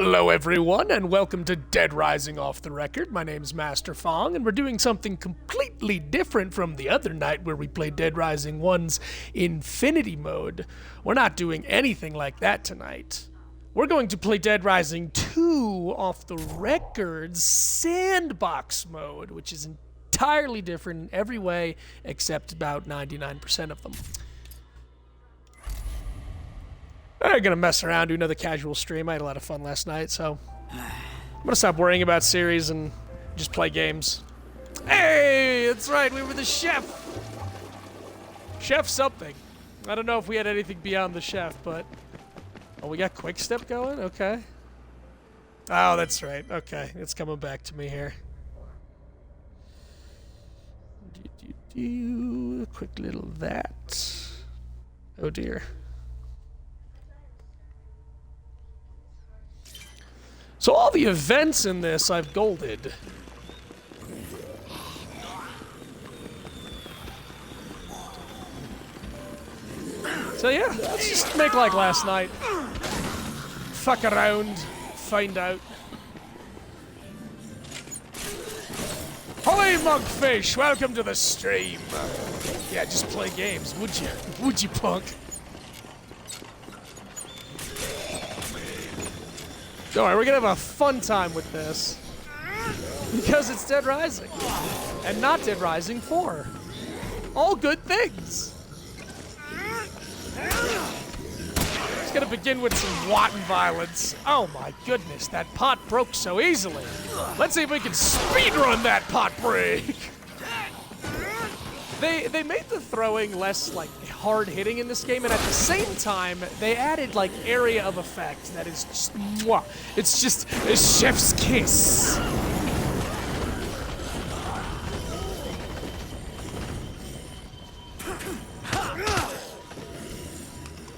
Hello everyone, and welcome to Dead Rising Off the Record. My name's Master Fong, and we're doing something completely different from the other night where we played Dead Rising 1's Infinity Mode. We're not doing anything like that tonight. We're going to play Dead Rising 2 Off the Record's Sandbox mode, which is entirely different in every way except about 99% of them. I'm gonna mess around, do another casual stream. I had a lot of fun last night, so I'm gonna stop worrying about series and just play games. Hey, that's right, we were the chef. Chef something. I don't know if we had anything beyond the chef, but oh, we got quick step going. Okay. Oh, that's right. Okay, it's coming back to me here. Quick little that. Oh dear. So all the events in this I've golded. So yeah, let's just make like last night. Fuck around, find out. Holy monkfish, welcome to the stream. Yeah, just play games, would you? Would you, punk? Don't worry, we're gonna have a fun time with this. Because it's Dead Rising. And not Dead Rising 4. All good things. It's gonna begin with some wanton violence. Oh my goodness, that pot broke so easily. Let's see if we can speedrun that pot break. They made the throwing less, like, hard-hitting in this game, and at the same time, they added, like, area of effect that is just, mwah. It's just a chef's kiss.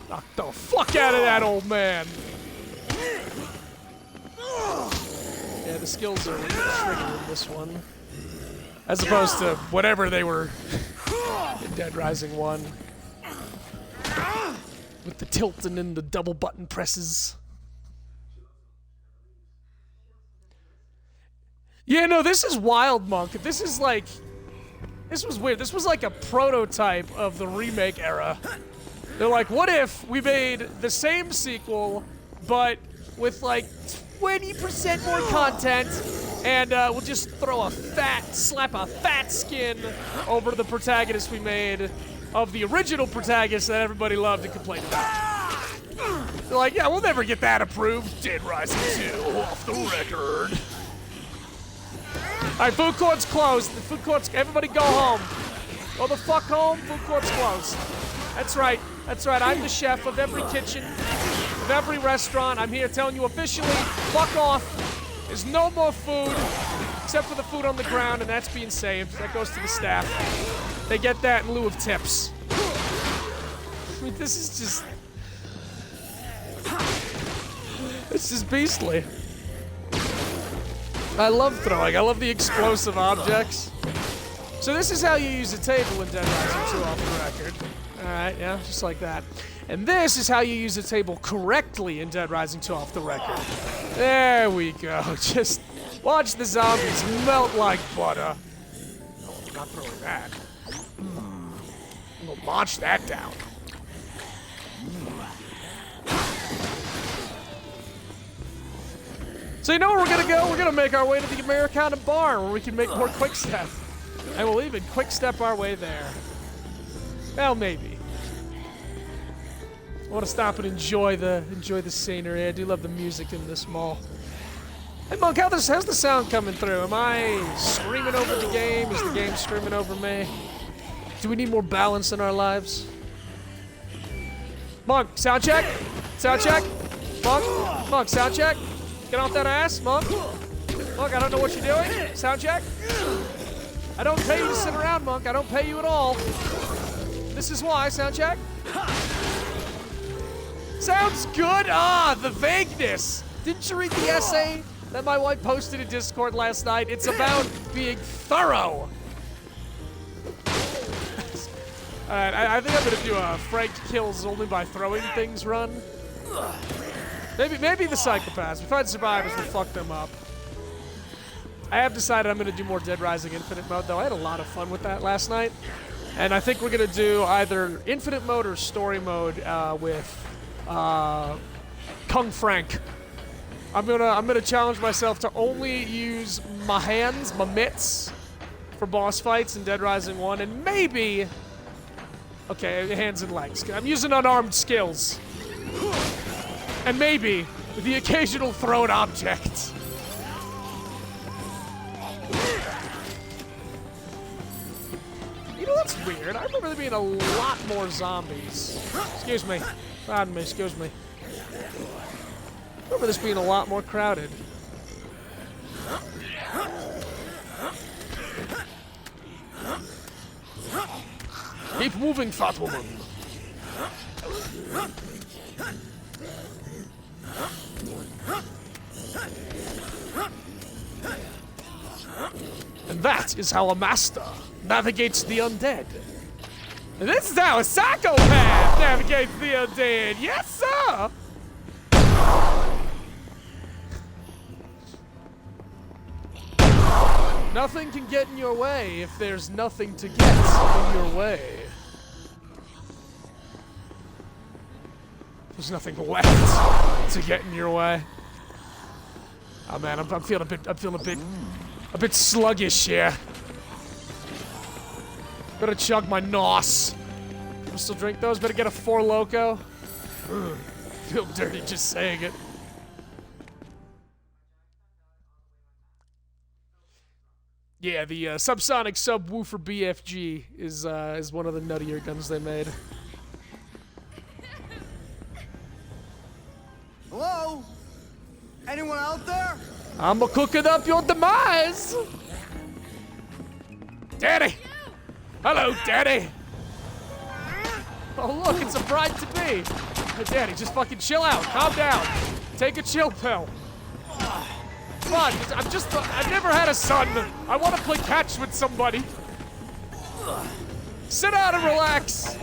Knock the fuck out of that old man. Yeah, the skills are triggered in this one. As opposed to whatever they were in Dead Rising 1. With the tilting and the double button presses. Yeah, no, this is wild, Monk. This is like... This was weird. This was like a prototype of the remake era. They're like, what if we made the same sequel, but with like 20% more content, and we'll just slap a fat skin over the protagonist we made of the original protagonist that everybody loved and complained about. They're like, yeah, we'll never get that approved. Dead Rising 2 off the record. Alright, food court's closed. The food court's, everybody go home. Go the fuck home, food court's closed. That's right, I'm the chef of every kitchen, of every restaurant. I'm here telling you officially, fuck off. There's no more food, except for the food on the ground, and that's being saved. That goes to the staff. They get that in lieu of tips. I mean, this is just... This is beastly. I love throwing. I love the explosive objects. So this is how you use a table in Dead Rising 2 off the record. Alright, yeah, just like that. And this is how you use a table correctly in Dead Rising 2 off the record. There we go. Just watch the zombies melt like butter. Oh, I'm not throwing that. I'm gonna launch that down. So you know where we're gonna go? We're gonna make our way to the Americana bar where we can make more quick step. And we'll even quick step our way there. Well, maybe. I want to stop and enjoy the scenery. I do love the music in this mall. Hey Monk, how's the sound coming through? Am I screaming over the game? Is the game screaming over me? Do we need more balance in our lives? Monk, sound check? Sound check? Monk, sound check? Get off that ass, Monk. Monk, I don't know what you're doing. Sound check? I don't pay you to sit around, Monk. I don't pay you at all. This is why, sound check. Sounds good. Ah, the vagueness. Didn't you read the essay that my wife posted in Discord last night? It's about being thorough. Alright, I think I'm gonna do a Frank kills only by throwing things run. Maybe the psychopaths. We find survivors, we'll fuck them up. I have decided I'm going to do more Dead Rising Infinite mode, though. I had a lot of fun with that last night. And I think we're going to do either Infinite mode or Story mode with Kung Frank. I'm gonna challenge myself to only use my hands, my mitts, for boss fights in Dead Rising 1, and maybe... Okay, hands and legs. I'm using unarmed skills. And maybe the occasional thrown object. You know what's weird? I remember there being a lot more zombies. Excuse me. Pardon me, excuse me. I remember this being a lot more crowded. Keep moving, fat woman. And that is how a master navigates the undead. And this is how a psychopath navigates the undead. Yes, sir! Nothing can get in your way if there's nothing to get in your way. There's nothing left to get in your way. Oh man, I'm feeling a bit sluggish here. Better chug my nos. Can I still drink those? Better get a 4 Loco. Ugh, feel dirty just saying it. Yeah, the subsonic subwoofer BFG is one of the nuttier guns they made. Hello? Anyone out there? I'ma cooking up your demise! Daddy! Hello, Daddy! Oh look, it's a bride to be! Hey, Daddy, just fucking chill out, calm down. Take a chill pill. Come on, I've never had a son. I want to play catch with somebody. Sit down and relax.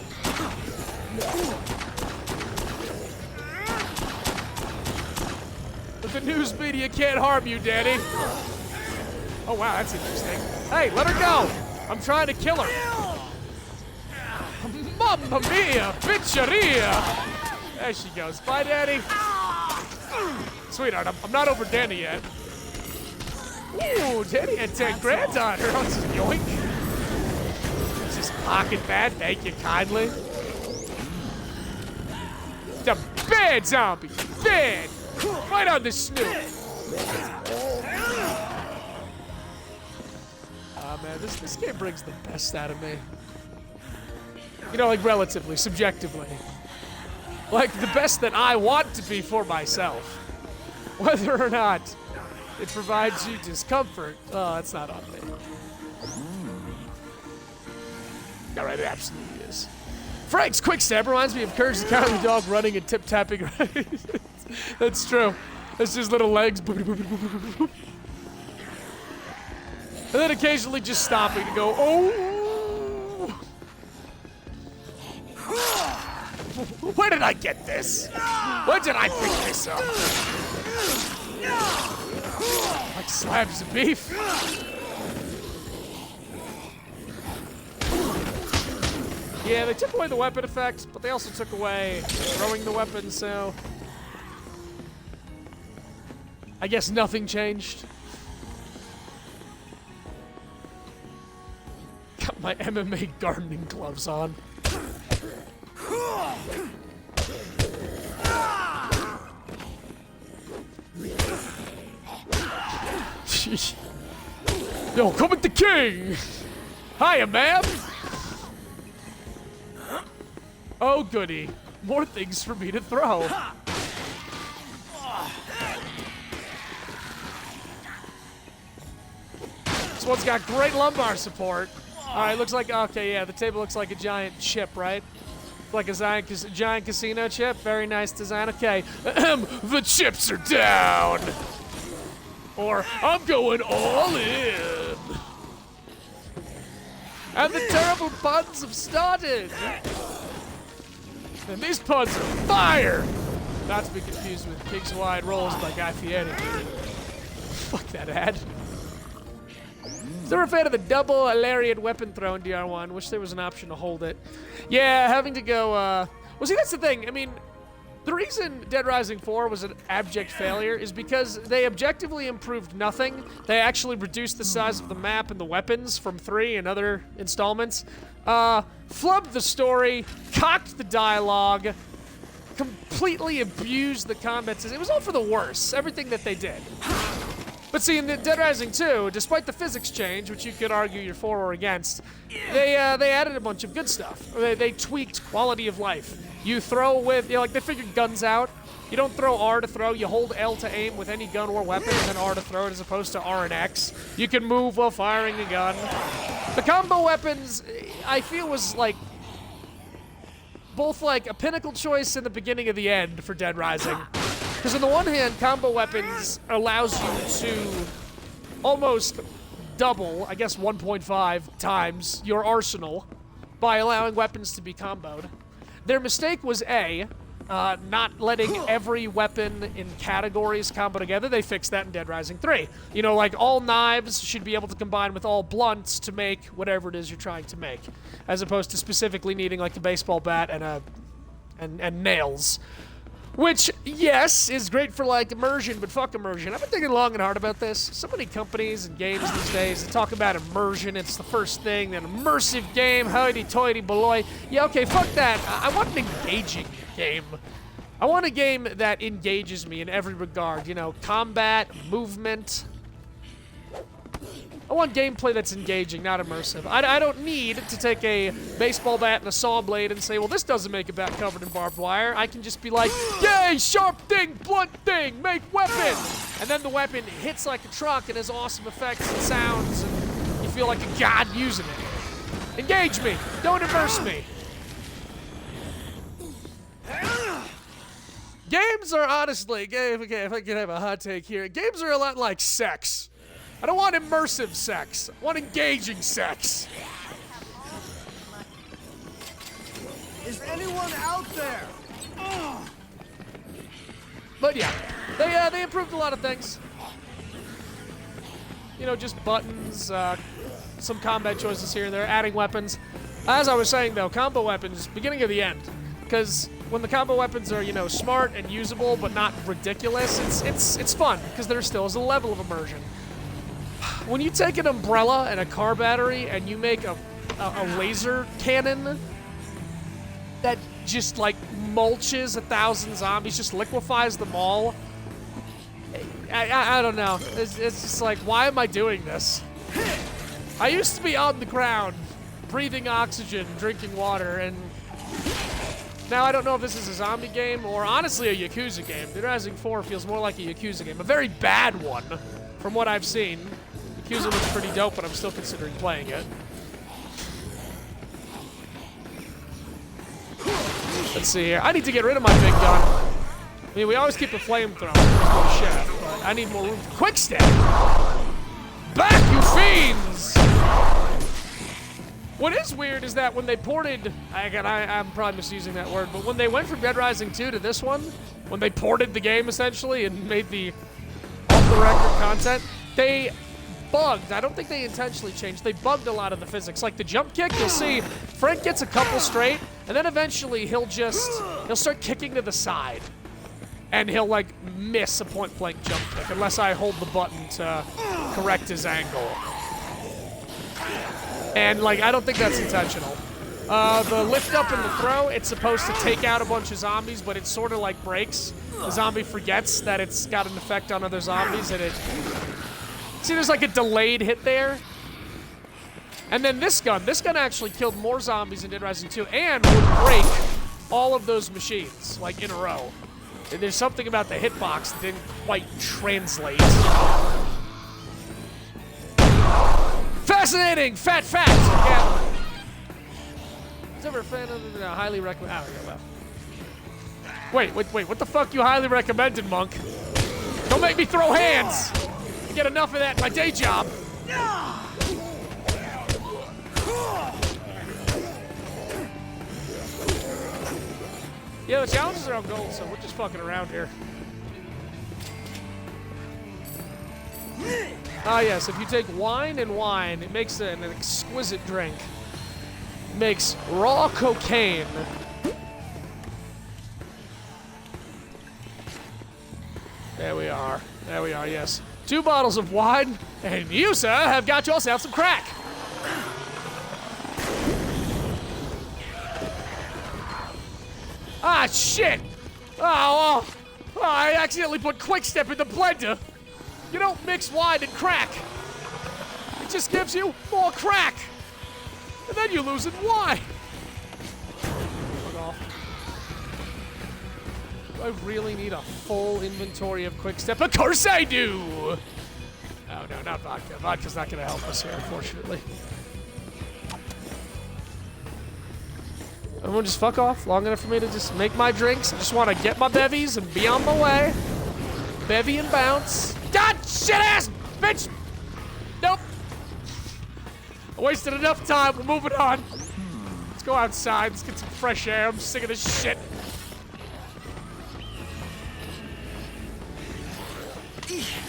But the news media can't harm you, Daddy. Oh wow, that's interesting. Hey, let her go. I'm trying to kill her. Mamma mia, pizzeria. There she goes. Bye, Daddy. Sweetheart, I'm not over Danny yet. Ooh, Danny had 10 grand on her. Oh, just yoink. Just pocket that. Thank you kindly. The bad zombie. Bad. Right on the snoot. Ah, man, this game brings the best out of me. You know, like relatively, subjectively. Like the best that I want to be for myself. Whether or not it provides you discomfort, oh, that's not on me. All right, it absolutely is. Frank's quick stab reminds me of Courage the Cowardly Dog running and tip-tapping. That's true. That's just little legs. And then occasionally just stopping to go, oh! Where did I get this? Where did I pick this up? Like slabs of beef. Yeah, they took away the weapon effect, but they also took away throwing the weapon, so... I guess nothing changed. Got my MMA gardening gloves on. Yo, come at the king! Hiya, ma'am! Oh, goody. More things for me to throw. This one's got great lumbar support. Alright, looks like, okay, yeah, the table looks like a giant chip, right? Like a giant casino chip. Very nice design. Okay, the chips are down! Or, I'm going all in! And the terrible puns have started! And these puns are fire! Not to be confused with King's Wide Rolls by Guy Fieri. Fuck that ad. Still a fan of the double lariat weapon throw in DR1. Wish there was an option to hold it. Yeah, having to go, well, see, that's the thing. I mean, the reason Dead Rising 4 was an abject failure is because they objectively improved nothing. They actually reduced the size of the map and the weapons from 3 and other installments. Flubbed the story, cocked the dialogue, completely abused the combat system. It was all for the worse, everything that they did. But see, in the Dead Rising 2, despite the physics change, which you could argue you're for or against, they added a bunch of good stuff. They tweaked quality of life. You throw with, like they figured guns out. You don't throw R to throw, you hold L to aim with any gun or weapon, and then R to throw it as opposed to R and X. You can move while firing a gun. The combo weapons, I feel, was like both like a pinnacle choice in the beginning of the end for Dead Rising. Because on the one hand, combo weapons allows you to almost double, I guess 1.5 times your arsenal by allowing weapons to be comboed. Their mistake was A, not letting every weapon in categories combo together. They fixed that in Dead Rising 3. You know, like all knives should be able to combine with all blunts to make whatever it is you're trying to make, as opposed to specifically needing like a baseball bat and nails. Which, yes, is great for, like, immersion, but fuck immersion. I've been thinking long and hard about this. So many companies and games these days that talk about immersion. It's the first thing, an immersive game, hoity-toity, beloy. Yeah, okay, fuck that. I want an engaging game. I want a game that engages me in every regard. You know, combat, movement. I want gameplay that's engaging, not immersive. I don't need to take a baseball bat and a saw blade and say, well, this doesn't make a bat covered in barbed wire. I can just be like, yay, sharp thing, blunt thing, make weapon! And then the weapon hits like a truck and has awesome effects and sounds, and you feel like a god using it. Engage me, don't immerse me. Games are honestly, okay, if I can have a hot take here, games are a lot like sex. I don't want immersive sex. I want engaging sex. Is anyone out there? But yeah, they improved a lot of things. You know, just buttons, some combat choices here and there, adding weapons. As I was saying though, combo weapons, beginning of the end. Because when the combo weapons are, you know, smart and usable but not ridiculous, it's fun, because there still is a level of immersion. When you take an umbrella and a car battery and you make a laser cannon that just like mulches 1,000 zombies, just liquefies them all, I don't know. It's just like, why am I doing this? I used to be on the ground, breathing oxygen, drinking water, and now I don't know if this is a zombie game or honestly a Yakuza game. Dead Rising 4 feels more like a Yakuza game, a very bad one from what I've seen. Yakuza looks pretty dope, but I'm still considering playing it. Let's see here. I need to get rid of my big gun. I mean, we always keep a flamethrower. But I need more room. Quick step! Back, you fiends! What is weird is that when they ported, I'm probably misusing that word, but when they went from Dead Rising 2 to this one, when they ported the game essentially and made the off-the-record content, they bugged. I don't think they intentionally changed. They bugged a lot of the physics. Like the jump kick, you'll see Frank gets a couple straight, and then eventually he'll start kicking to the side. And he'll like miss a point-blank jump kick unless I hold the button to correct his angle. And like, I don't think that's intentional. The lift up and the throw, it's supposed to take out a bunch of zombies, but it sort of like breaks. The zombie forgets that it's got an effect on other zombies, and it... See, there's like a delayed hit there. And then this gun actually killed more zombies in Dead Rising 2 and would break all of those machines, like in a row. And there's something about the hitbox that didn't quite translate. Fascinating! Fat fact! Yeah. Is ever a fan of the highly recommend? Oh, yeah, well. Wait, what the fuck you highly recommended, Monk? Don't make me throw hands! I get enough of that in my day job. Yeah, the challenges are on gold, so we're just fucking around here. Ah, yes, if you take wine and wine, it makes an exquisite drink. It makes raw cocaine. There we are. There we are, yes. 2 bottles of wine, and you, sir, have got yourself some crack. Ah, shit! Oh, I accidentally put Quick Step in the blender. You don't mix wine and crack. It just gives you more crack. And then you lose in wine. Fuck off. Do I really need a full inventory of Quick Step? Of course I do! Oh, no, not vodka. Vodka's not gonna help us here, unfortunately. Everyone just fuck off long enough for me to just make my drinks. I just want to get my bevies and be on my way. Bevy and bounce. God, shit ass bitch! Nope. I wasted enough time. We're moving on. Let's go outside. Let's get some fresh air. I'm sick of this shit.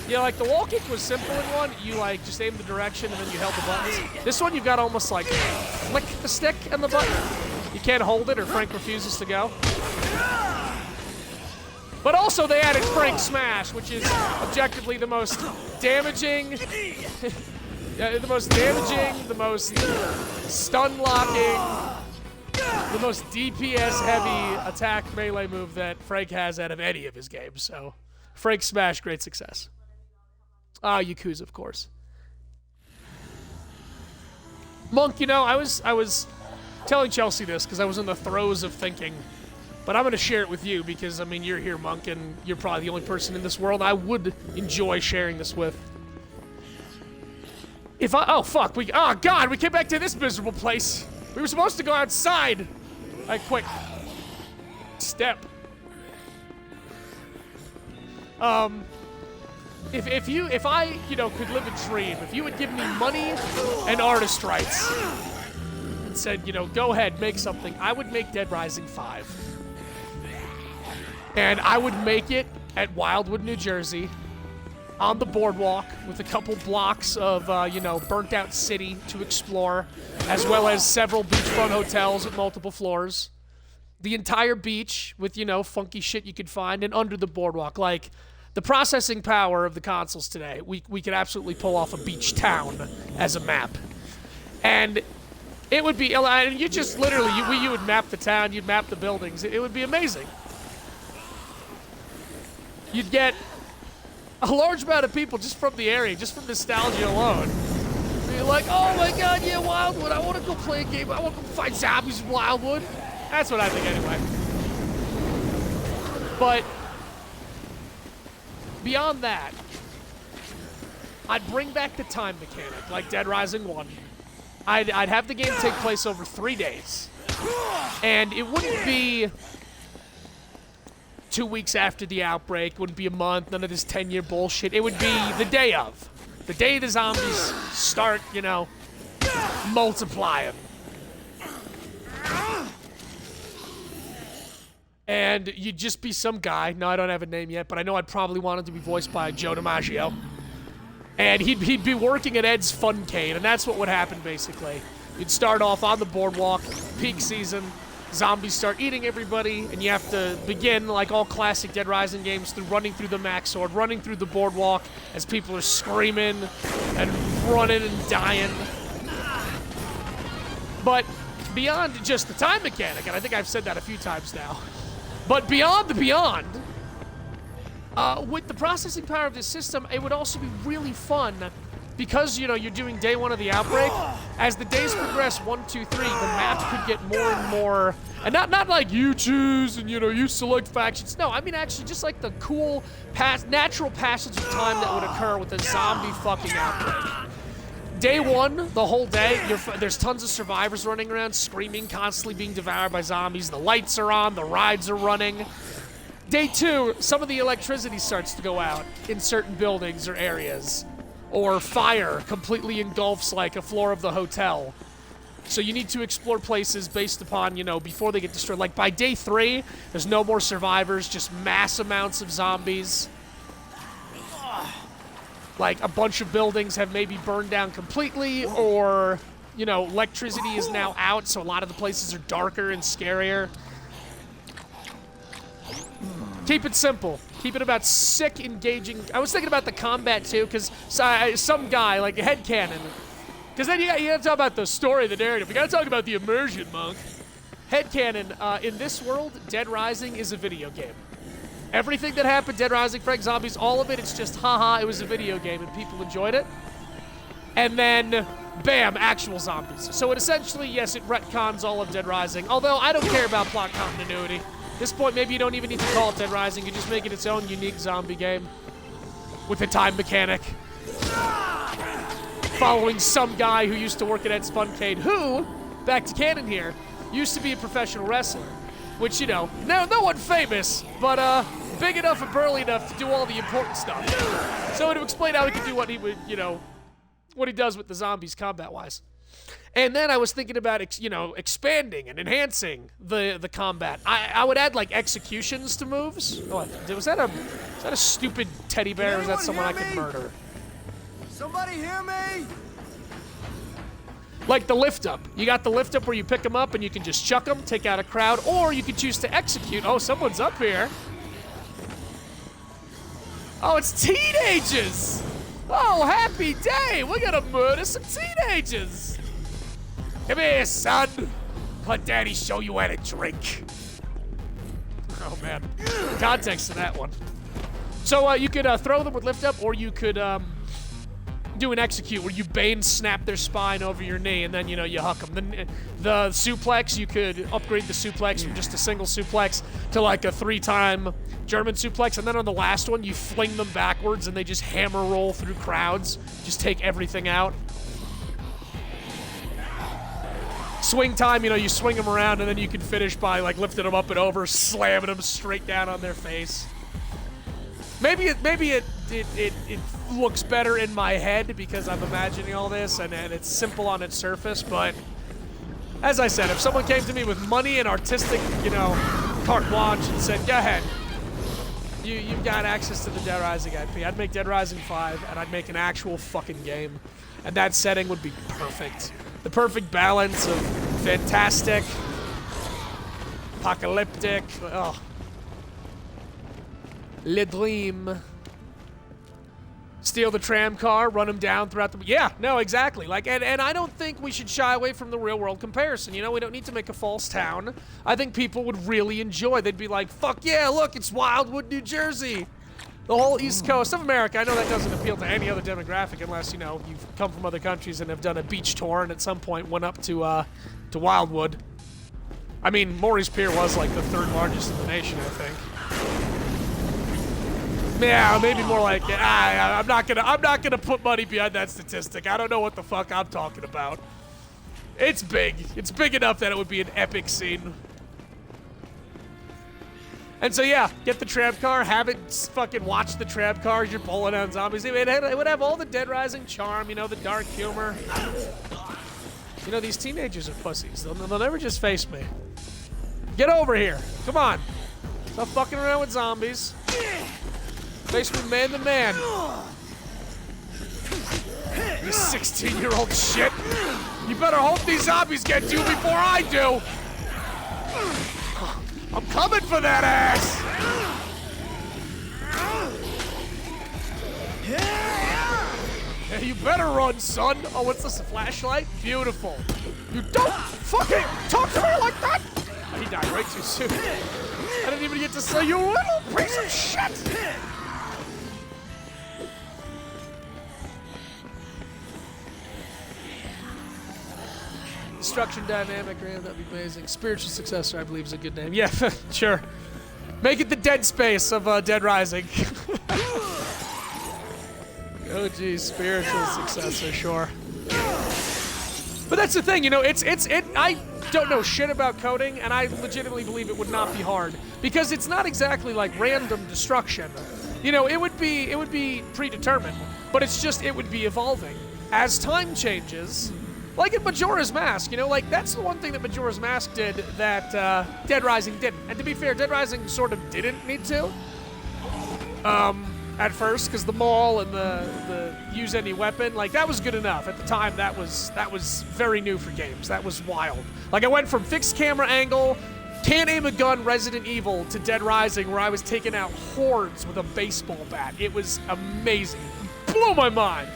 Yeah, like the wall kick was simple in one. You like just aim the direction and then you held the buttons. This one you've got to almost like flick the stick and the button. You can't hold it or Frank refuses to go. But also they added Frank Smash, which is objectively the most damaging, the most stun locking, the most DPS heavy attack melee move that Frank has out of any of his games. So Frank Smash, great success. Ah, Yakuza, of course. Monk, you know, I was telling Chelsea this because I was in the throes of thinking, but I'm going to share it with you because, I mean, you're here, Monk, and you're probably the only person in this world I would enjoy sharing this with. Oh, fuck, oh, God, we came back to this miserable place. We were supposed to go outside. All right, quick. Step. If I, you know, could live a dream, if you would give me money and artist rights and said, you know, go ahead, make something, I would make Dead Rising 5. And I would make it at Wildwood, New Jersey, on the boardwalk with a couple blocks of, you know, burnt out city to explore, as well as several beachfront hotels with multiple floors. The entire beach with, you know, funky shit you could find, and under the boardwalk. Like, the processing power of the consoles today, we could absolutely pull off a beach town as a map. And it would be, and you just literally, you would map the town, you'd map the buildings. It would be amazing. You'd get a large amount of people just from the area, just from nostalgia alone. You're like, oh my God, yeah, Wildwood, I want to go play a game. I want to go fight zombies in Wildwood. That's what I think anyway. But beyond that, I'd bring back the time mechanic, like Dead Rising 1. I'd have the game take place over 3 days. And it wouldn't be 2 weeks after the outbreak, it wouldn't be a month, none of this 10-year bullshit. It would be the day of. The day the zombies start, you know, multiplying. And you'd just be some guy. No, I don't have a name yet, but I know I'd probably want him to be voiced by Joe DiMaggio. And he'd be working at Ed's Funcade, and that's what would happen, basically. You'd start off on the boardwalk, peak season, zombies start eating everybody, and you have to begin, like all classic Dead Rising games, through running through the max sword, running through the boardwalk as people are screaming and running and dying. But beyond just the time mechanic, and I think I've said that a few times now, but beyond the beyond, with the processing power of this system, it would also be really fun because, you know, you're doing day 1 of the outbreak. As the days progress, 1, 2, 3, the map could get more and more, and not like you choose and, you know, you select factions. No, I mean actually just like the cool, natural passage of time that would occur with a zombie fucking outbreak. Day 1, the whole day, there's tons of survivors running around, screaming, constantly being devoured by zombies. The lights are on, the rides are running. Day 2, some of the electricity starts to go out in certain buildings or areas. Or fire completely engulfs, like, a floor of the hotel. So you need to explore places based upon, you know, before they get destroyed. Like by day 3, there's no more survivors, just mass amounts of zombies. Like a bunch of buildings have maybe burned down completely, or, you know, electricity is now out, so a lot of the places are darker and scarier. Keep it simple. Keep it about sick, engaging. I was thinking about the combat too, because some guy, like a headcanon. Because then you gotta talk about the story, the narrative. We gotta talk about the immersion, Monk. Headcanon, in this world, Dead Rising is a video game. Everything that happened, Dead Rising, Frank Zombies, all of it, it's just, haha, it was a video game, and people enjoyed it. And then, bam, actual zombies. So it essentially, yes, it retcons all of Dead Rising, although I don't care about plot continuity. At this point, maybe you don't even need to call it Dead Rising. You just make it its own unique zombie game with a time mechanic. Following some guy who used to work at Ed Spuncade, who, back to canon here, used to be a professional wrestler. Which, you know, no one famous, but big enough and burly enough to do all the important stuff. So to explain how he could do what he would, you know, what he does with the zombies combat-wise. And then I was thinking about, you know, expanding and enhancing the combat. I would add, like, executions to moves. Oh, was that a stupid teddy bear, or was that someone I could murder? Somebody hear me? Like the lift up. You got the lift up where you pick them up and you can just chuck them, take out a crowd, or you can choose to execute. Oh, someone's up here. Oh, it's teenagers. Oh, happy day. We're gonna murder some teenagers. Come here, son. Let Daddy show you how to drink. Oh, man. Context to that one. So you could throw them with lift up, or you could do an execute where you bane snap their spine over your knee, and then, you know, you huck them. Then the suplex, you could upgrade the suplex from just a single suplex to like a 3-time German suplex, and then on the last one, you fling them backwards and they just hammer roll through crowds, just take everything out. Swing time, you know, you swing them around, and then you can finish by like lifting them up and over, slamming them straight down on their face. Maybe it looks better in my head because I'm imagining all this, and it's simple on its surface, but as I said, if someone came to me with money and artistic, you know, carte blanche and said, go ahead, you've got access to the Dead Rising IP, I'd make Dead Rising 5, and I'd make an actual fucking game, and that setting would be perfect. The perfect balance of fantastic, apocalyptic, oh. Le dream. Steal the tram car, run them down throughout the... Yeah, no, exactly. Like, and I don't think we should shy away from the real-world comparison. You know, we don't need to make a false town. I think people would really enjoy. They'd be like, fuck yeah, look, it's Wildwood, New Jersey. The whole East Coast of America. I know that doesn't appeal to any other demographic unless, you know, you've come from other countries and have done a beach tour and at some point went up to Wildwood. I mean, Maury's Pier was like the 3rd largest in the nation, I think. Yeah, maybe more like, I'm not gonna put money behind that statistic. I don't know what the fuck I'm talking about. It's big. It's big enough that it would be an epic scene. And so yeah, get the tram car, have it fucking watch the tram cars, you're pulling down zombies. It would have all the Dead Rising charm, you know, the dark humor. You know, these teenagers are pussies. They'll never just face me. Get over here. Come on. Stop fucking around with zombies. Face me man to man. You 16-year-old shit. You better hope these zombies get to you before I do. I'm coming for that ass. Hey, you better run, son. Oh, what's this, a flashlight? Beautiful. You don't fucking talk to me like that. Oh, he died way too soon. I didn't even get to say, you little piece of shit. Destruction Dynamic, man, that'd be amazing. Spiritual Successor, I believe, is a good name. Yeah, sure. Make it the Dead Space of Dead Rising. Oh, geez, Spiritual Successor, sure. But that's the thing, you know, I don't know shit about coding, and I legitimately believe it would not be hard. Because it's not exactly like random destruction. You know, it would be predetermined, but it's just, it would be evolving. As time changes, Like in Majora's Mask, you know, like that's the one thing that Majora's Mask did that Dead Rising didn't. And to be fair, Dead Rising sort of didn't need to. At first, because the maul and the use any weapon, like that was good enough. At the time, that was very new for games. That was wild. Like I went from fixed camera angle, can't aim a gun Resident Evil to Dead Rising where I was taking out hordes with a baseball bat. It was amazing. Blew my mind.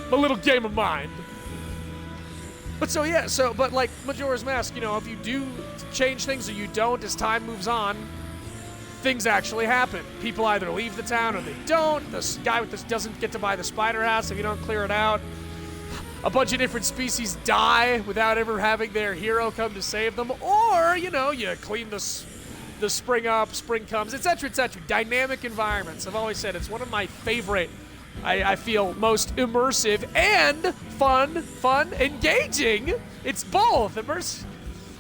My little game of mind. But so yeah, but like Majora's Mask, you know, if you do change things or you don't as time moves on, things actually happen. People either leave the town or they don't. This guy with this doesn't get to buy the spider house if you don't clear it out. A bunch of different species die without ever having their hero come to save them. Or, you know, you clean the spring up, spring comes, etc., etc. Dynamic environments. I've always said it's one of my favorite, I feel, most immersive and fun, engaging. It's both.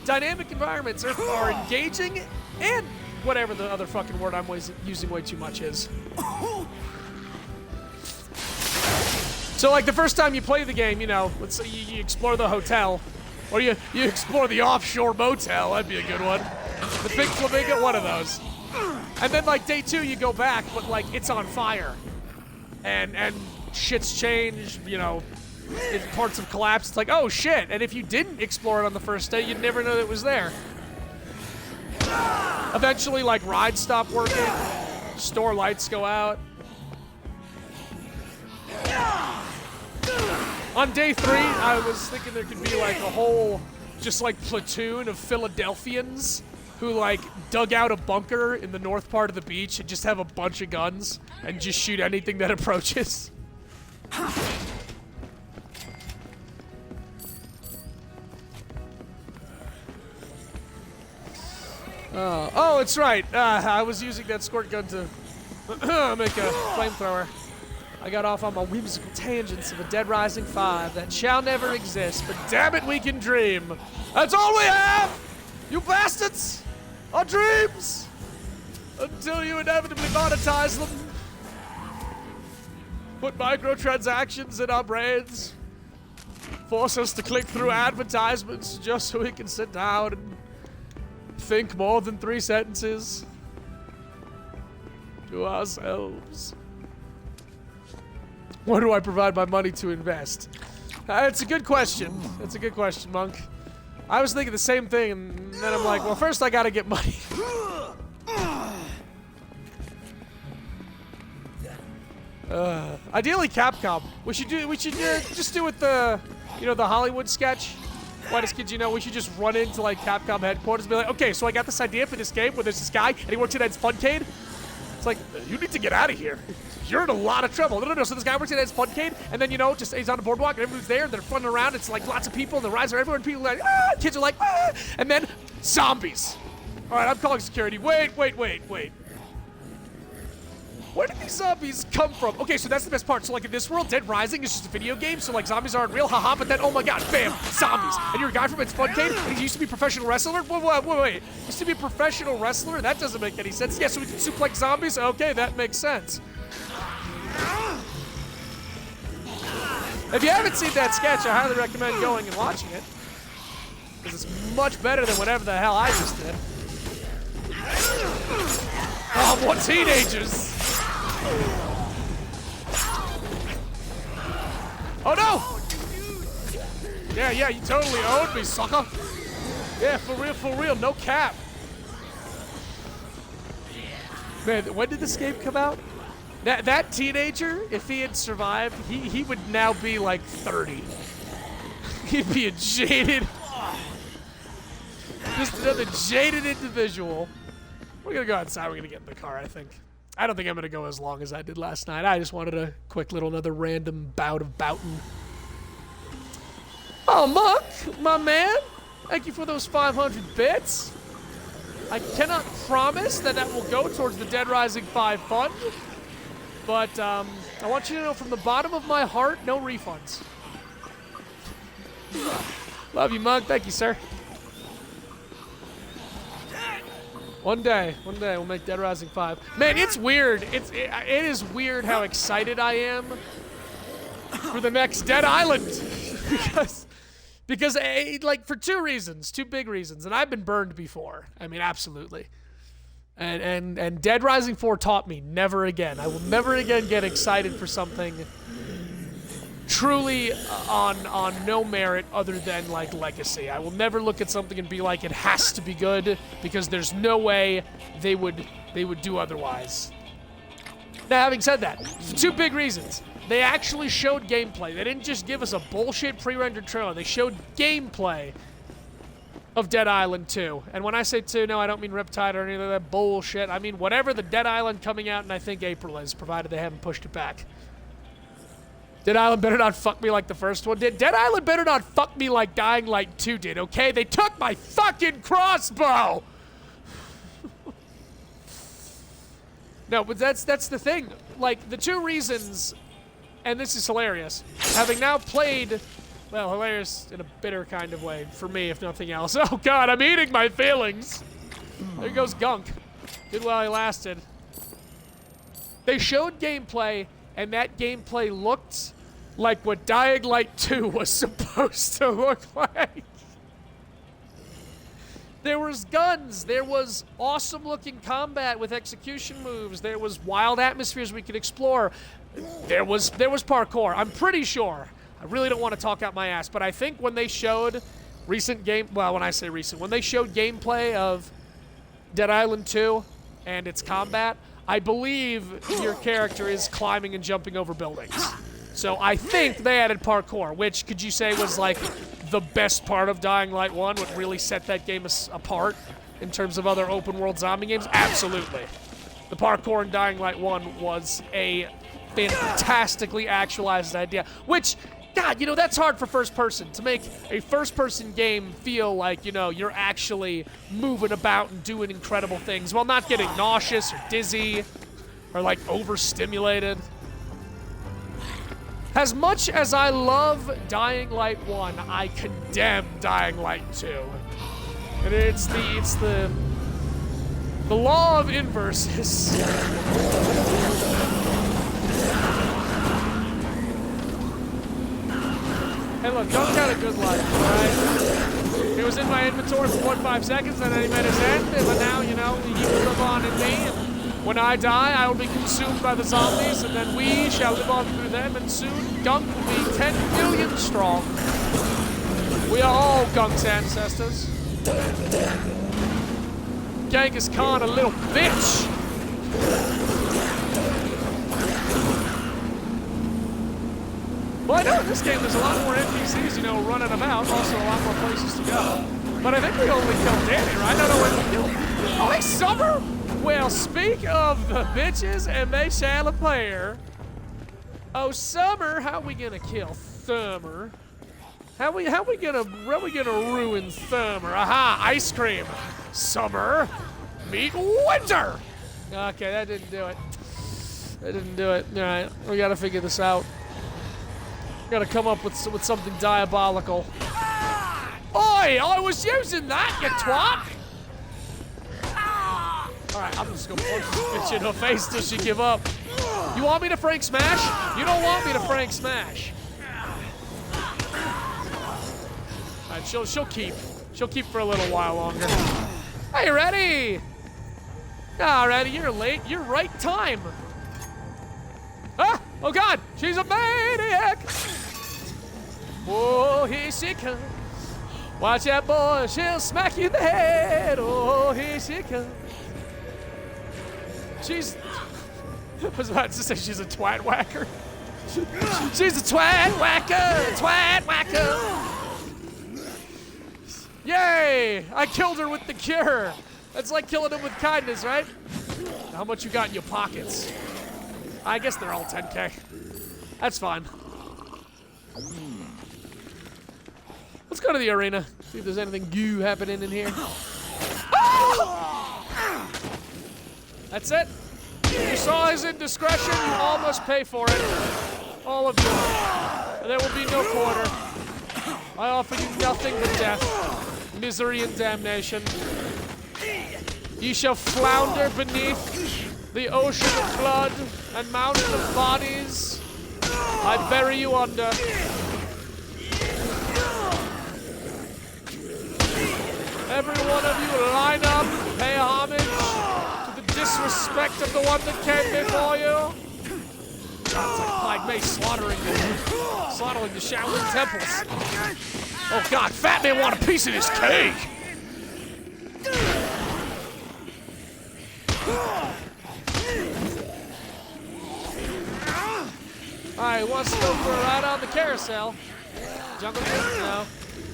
Dynamic environments are engaging and whatever the other fucking word I'm using way too much is. So like the first time you play the game, you know, let's say you explore the hotel, or you explore the offshore motel, that'd be a good one. The Big Flamingo, one of those. And then like day 2 you go back, but like it's on fire. And shit's changed, you know, parts have collapsed. It's like, oh shit, and if you didn't explore it on the first day, you'd never know that it was there. Eventually, like, rides stop working, store lights go out. On day 3, I was thinking there could be, like, a whole, just, like, platoon of Philadelphians who, like, dug out a bunker in the north part of the beach and just have a bunch of guns and just shoot anything that approaches. Oh, it's right. I was using that squirt gun to make a flamethrower. I got off on my whimsical tangents of a Dead Rising 5 that shall never exist, but damn it, we can dream. That's all we have, you bastards! Our dreams! Until you inevitably monetize them. Put microtransactions in our brains. Force us to click through advertisements just so we can sit down and think more than 3 sentences to ourselves. Where do I provide my money to invest? It's a good question. It's a good question, Monk. I was thinking the same thing, and then I'm like, well, first I gotta get money. Ideally, Capcom. We should just do with the, you know, the Hollywood sketch. Whitest kids, you know, we should just run into like Capcom headquarters and be like, okay, so I got this idea for this game where there's this guy and he works at Ed's Funcade. It's like, you need to get out of here. You're in a lot of trouble. No. So this guy works at Ed's Funcade, and then, you know, just he's on the boardwalk and everyone's there. They're funning around. It's like lots of people, and the rides are everywhere, and people are like, ah! Kids are like, ah! And then zombies. All right, I'm calling security. Wait. Where did these zombies come from? Okay, so that's the best part. So like in this world, Dead Rising is just a video game, so like zombies aren't real, haha, but then, oh my god, bam, zombies. And you're a guy from It's Funcade, and he used to be a professional wrestler? Wait. Used to be a professional wrestler? That doesn't make any sense. Yeah, so we can suplex zombies? Okay, that makes sense. If you haven't seen that sketch, I highly recommend going and watching it. Because it's much better than whatever the hell I just did. Oh, more teenagers! Oh no! Yeah, you totally owed me, sucker. Yeah, for real, no cap. Man, when did this game come out? That teenager, if he had survived, he would now be like 30. He'd be a jaded, just another jaded individual. We're gonna go outside, we're gonna get in the car, I think. I don't think I'm gonna go as long as I did last night. I just wanted a quick little another random bout of bouting. Oh, Monk, my man, thank you for those 500 bits. I cannot promise that will go towards the Dead Rising 5 fund, but I want you to know from the bottom of my heart, no refunds. Love you, Monk. Thank you, sir. One day we'll make Dead Rising 5. Man, it's weird. It is weird how excited I am for the next Dead Island. Because Because, like, for two big reasons, and I've been burned before. I mean, absolutely. And Dead Rising 4 taught me never again. I will never again get excited for something truly on no merit other than, like, legacy. I will never look at something and be like, it has to be good, because there's no way they would do otherwise. Now, having said that, for two big reasons. They actually showed gameplay. They didn't just give us a bullshit pre-rendered trailer. They showed gameplay of Dead Island 2. And when I say 2, no, I don't mean Riptide or any of that bullshit. I mean whatever the Dead Island coming out in, I think, April is, provided they haven't pushed it back. Dead Island better not fuck me like the first one did. Dead Island better not fuck me like Dying Light 2 did, okay? They took my fucking crossbow! No, but that's the thing. Like, the two reasons, and this is hilarious, having now played, well, hilarious in a bitter kind of way, for me, if nothing else. Oh god, I'm eating my feelings! There goes Gunk. Did while he lasted. They showed gameplay, and that gameplay looked like what Dying Light 2 was supposed to look like. There was guns, there was awesome-looking combat with execution moves, there was wild atmospheres we could explore, there was parkour. I'm pretty sure, I really don't want to talk out my ass, but I think when they showed when I say recent, when they showed gameplay of Dead Island 2 and its combat, I believe your character is climbing and jumping over buildings. So I think they added parkour, which could you say was like the best part of Dying Light 1, what really set that game apart in terms of other open world zombie games? Absolutely. The parkour in Dying Light 1 was a fantastically actualized idea, which, God, you know, that's hard for first person, to make a first person game feel like, you know, you're actually moving about and doing incredible things while not getting nauseous or dizzy or like overstimulated. As much as I love Dying Light 1, I condemn Dying Light 2. And it's the law of inverses. Hey look, Gunk had a good life, alright? He was in my inventory for 5 seconds and then he met his end, but now, you know, he will live on in me. And when I die, I will be consumed by the zombies, and then we shall live on through them, and soon Gunk will be 10 million strong. We are all Gunk's ancestors. Genghis Khan, a little bitch! Well, I know in this game there's a lot more NPCs, you know, running about, also a lot more places to go. But I think we only killed Danny, right? I don't know when we killed. Oh, hey, Summer! Well, speak of the bitches, and they shall appear. Oh, Summer, how we gonna kill Summer? How we gonna ruin Summer? Aha, ice cream. Summer, meet winter. Okay, that didn't do it. That didn't do it. All right, we gotta figure this out. Gotta come up with something diabolical. Oi, I was using that, you twat. Alright, I'm just gonna punch this bitch in her face till she give up. You want me to Frank Smash? You don't want me to Frank Smash. Alright, she'll keep. She'll keep for a little while longer. Hey, ready? Alrighty, you're late. You're right time. Ah! Oh god! She's a maniac! Oh, here she comes. Watch out, boy. She'll smack you in the head. Oh, here she comes. She's... I was about to say she's a twat whacker. She's a twat whacker! Twat whacker! Yay! I killed her with the cure! That's like killing him with kindness, right? How much you got in your pockets? I guess they're all 10K. That's fine. Let's go to the arena. See if there's anything goo happening in here. Ah! That's it. You saw his indiscretion, you all must pay for it. All of you. There will be no quarter. I offer you nothing but death, misery and damnation. Ye shall flounder beneath the ocean of blood and mountain of bodies. I bury you under. Every one of you line up, pay homage to the disrespect of the one that came before you. Sounds like May slaughtering the Shaolin temples. Oh God, Fat Man want a piece of this cake. Alright, wants to go for a ride on the carousel. Jungle Gym? No.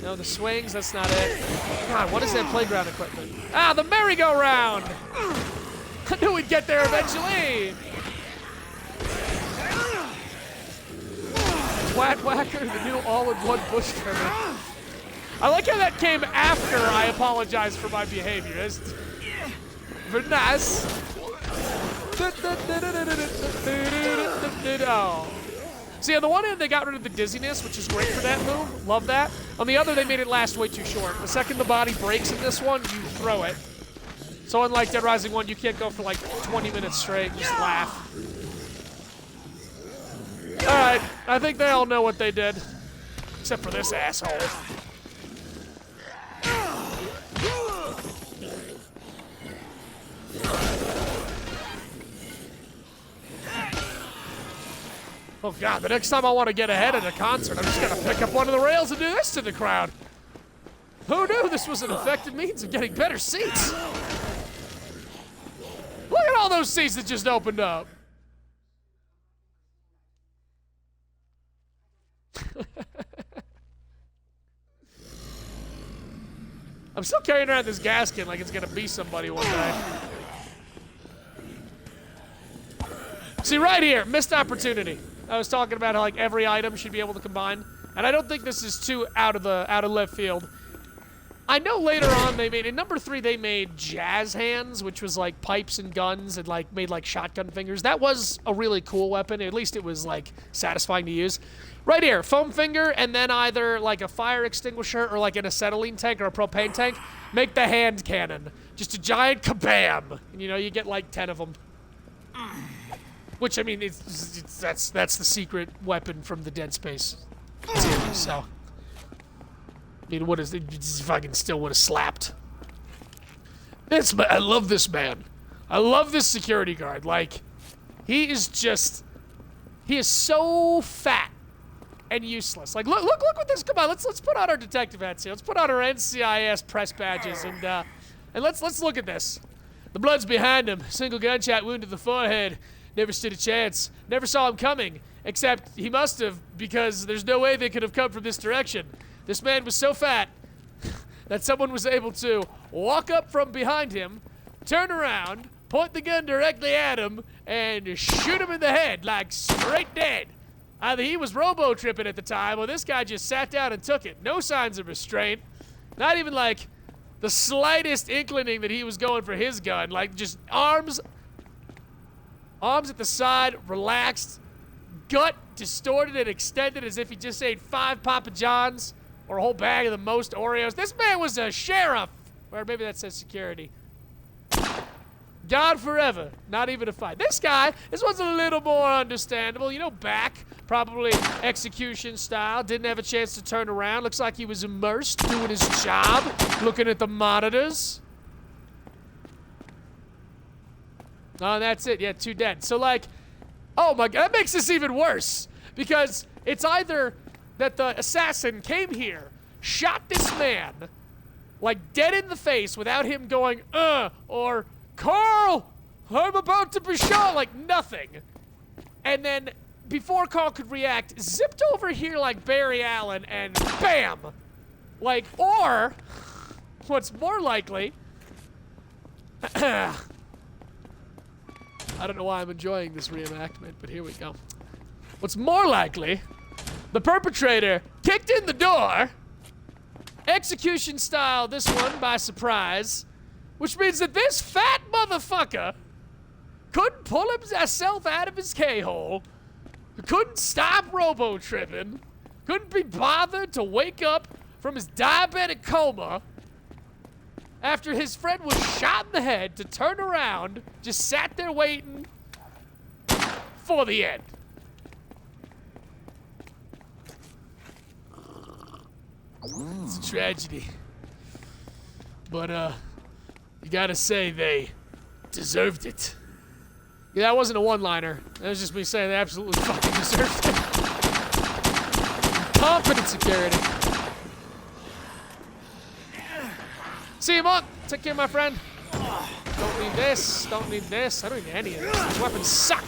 No, the swings, that's not it. God, what is that playground equipment? Ah, the merry-go-round! I knew we'd get there eventually! Whack Whacker, the new all-in-one bush trimmer. I like how that came after I apologized for my behavior. It's very nice. Oh. See, on the one hand, they got rid of the dizziness, which is great for that move. Love that. On the other, they made it last way too short. The second the body breaks in this one, you throw it. So unlike Dead Rising 1, you can't go for like 20 minutes straight and just laugh. Alright, I think they all know what they did. Except for this asshole. Oh God, the next time I want to get ahead at a concert, I'm just gonna pick up one of the rails and do this to the crowd. Who knew this was an effective means of getting better seats? Look at all those seats that just opened up. I'm still carrying around this gasket like it's gonna be somebody one day. See, right here, missed opportunity. I was talking about how like every item should be able to combine, and I don't think this is too out of left field. I know later on they made, in number 3, they made jazz hands, which was like pipes and guns and like made like shotgun fingers. That was a really cool weapon. At least it was like satisfying to use. Right here, foam finger, and then either like a fire extinguisher or like an acetylene tank or a propane tank. Make the hand cannon. Just a giant kabam. And you know, you get like 10 of them. Which, I mean, that's the secret weapon from the Dead Space series, so. I mean, what is it? Just fucking still would have slapped. I love this man. I love this security guard. Like, he is so fat and useless. Like, look what this, come on, let's put on our detective hats here. Let's put on our NCIS press badges and let's look at this. The blood's behind him. Single gunshot wound to the forehead. Never stood a chance. Never saw him coming. Except he must have, because there's no way they could have come from this direction. This man was so fat that someone was able to walk up from behind him, turn around, point the gun directly at him, and shoot him in the head, like straight dead. Either he was robo-tripping at the time, or this guy just sat down and took it. No signs of restraint. Not even like the slightest inkling that he was going for his gun. Like just arms at the side, relaxed, gut distorted and extended as if he just ate 5 Papa Johns or a whole bag of the most Oreos. This man was a sheriff. Or maybe that says security. Gone forever. Not even a fight. This one's a little more understandable. You know, back, probably execution style. Didn't have a chance to turn around. Looks like he was immersed, doing his job, looking at the monitors. Oh, and that's it. Yeah, 2 dead. So, like, oh my God, that makes this even worse. Because it's either that the assassin came here, shot this man, like, dead in the face without him going, or, Carl, I'm about to be shot, like, nothing. And then, before Carl could react, zipped over here like Barry Allen and bam! Like, or, what's more likely, I don't know why I'm enjoying this reenactment, but here we go. What's more likely, the perpetrator kicked in the door, execution style this one by surprise, which means that this fat motherfucker couldn't pull himself out of his K-hole, couldn't stop robo-tripping, couldn't be bothered to wake up from his diabetic coma after his friend was shot in the head, to turn around, just sat there waiting for the end. It's a tragedy. But, you gotta say they deserved it. Yeah, that wasn't a one-liner. That was just me saying they absolutely fucking deserved it. Confident security. See you, Monk. Take care, my friend. Don't need this. Don't need this. I don't need any of this. These weapons suck.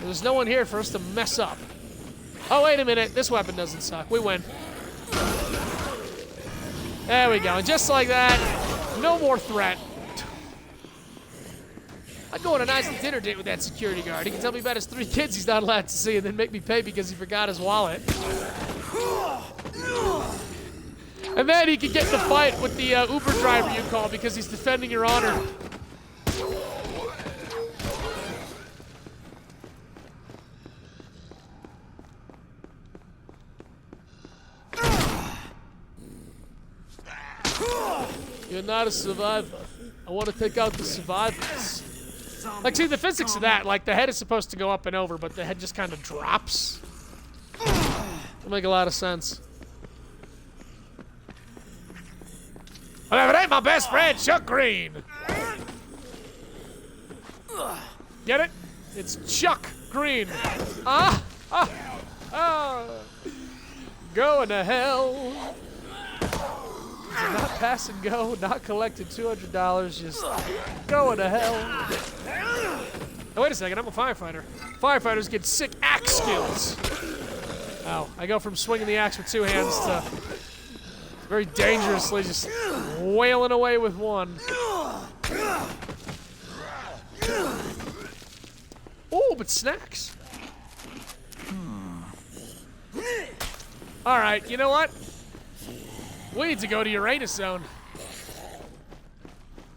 There's no one here for us to mess up. Oh, wait a minute. This weapon doesn't suck. We win. There we go. And just like that, no more threat. I'd go on a nice dinner date with that security guard. He can tell me about his 3 kids he's not allowed to see and then make me pay because he forgot his wallet. And then he could get in the fight with the Uber driver you call because he's defending your honor. You're not a survivor. I want to take out the survivors. Like, see, the physics of that, like, the head is supposed to go up and over, but the head just kind of drops. That'll make a lot of sense. Well, if it ain't my best friend, Chuck Green. Get it? It's Chuck Green. Going to hell. Not pass and go, not collected $200, just going to hell. Oh, wait a second, I'm a firefighter. Firefighters get sick axe skills. Oh, I go from swinging the axe with 2 hands to very dangerously just wailing away with one. Oh, but snacks. All right, you know what? We need to go to Uranus Zone.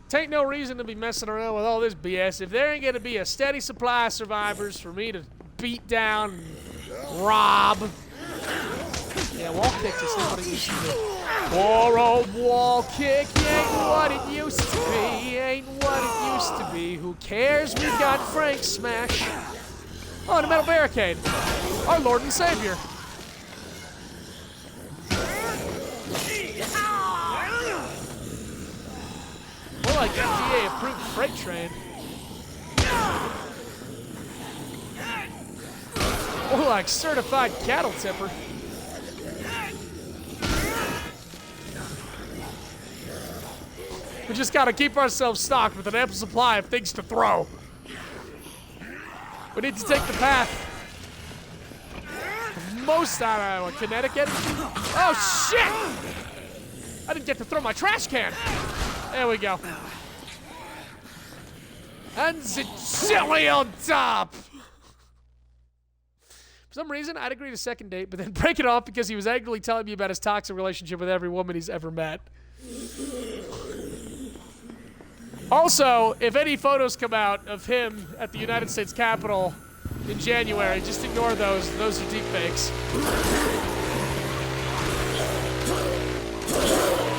Tain't no reason to be messing around with all this BS if there ain't gonna be a steady supply of survivors for me to beat down and rob. Yeah, wall kick just ain't what it used to be. Poor old wall kick ain't what it used to be. Ain't what it used to be. Who cares? We've got Frank Smash. Oh, and a metal barricade. Our Lord and Savior. More like FDA-approved freight train. More like certified cattle tipper. We just gotta keep ourselves stocked with an ample supply of things to throw. We need to take the path most out of Connecticut. Oh shit! I didn't get to throw my trash can. There we go. And the chili on top. For some reason, I'd agree to second date, but then break it off because he was angrily telling me about his toxic relationship with every woman he's ever met. Also, if any photos come out of him at the United States Capitol in January, just ignore those. Those are deepfakes.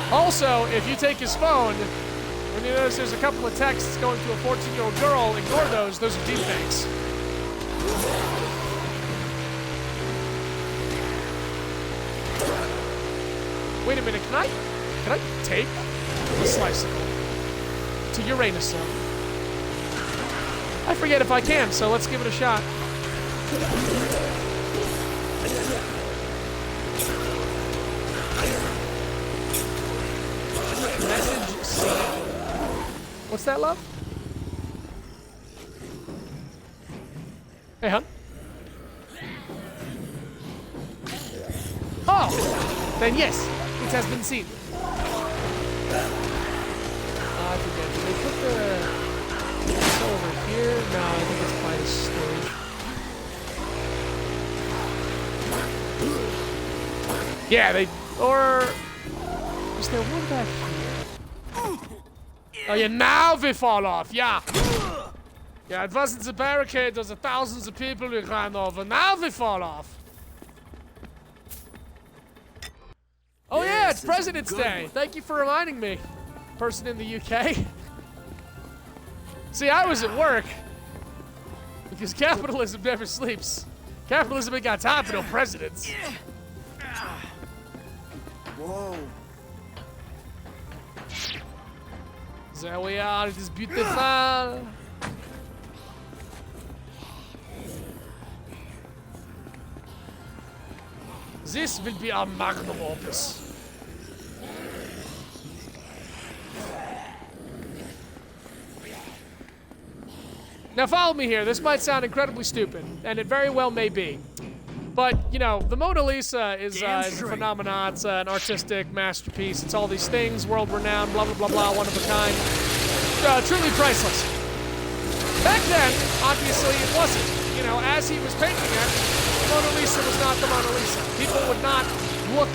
Also, if you take his phone, when you notice there's a couple of texts going to a 14-year-old girl, ignore those. Those are deepfakes. Wait a minute, can I take the sliceable to Uranus Zone? I forget if I can, so let's give it a shot. Message seen. What's that, love? Hey, hon. Oh! Then yes, it has been seen. I forget. Did they put the... It's over here? No, I think it's by the stage. Yeah, they... Or... Is there one back here? Oh yeah, now they fall off, yeah! Yeah, it wasn't the barricade, there's thousands of people we ran over. Now they fall off! Oh yeah, it's President's Day! Thank you for reminding me, person in the UK. See, I was at work. Because capitalism never sleeps. Capitalism ain't got time for no presidents. Whoa. There we are. It is beautiful. This will be our magnum opus. Now follow me here. This might sound incredibly stupid, and it very well may be. But, you know, the Mona Lisa is a phenomenon. It's an artistic masterpiece. It's all these things, world-renowned, blah, blah, blah, blah, one of a kind. Truly priceless. Back then, obviously, it wasn't. You know, as he was painting it, the Mona Lisa was not the Mona Lisa. People would not look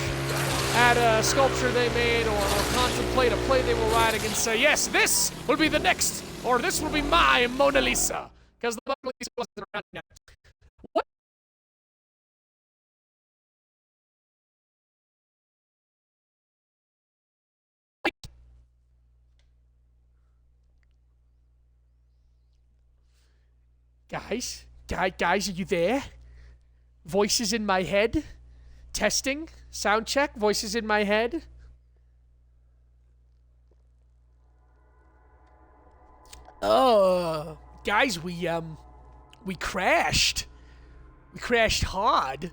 at a sculpture they made or contemplate a play they were writing and say, yes, this will be the next, or this will be my Mona Lisa. Because the Mona Lisa wasn't around yet. What? Guys, are you there? Voices in my head? Testing? Sound check? Voices in my head? Guys, we crashed. We crashed hard.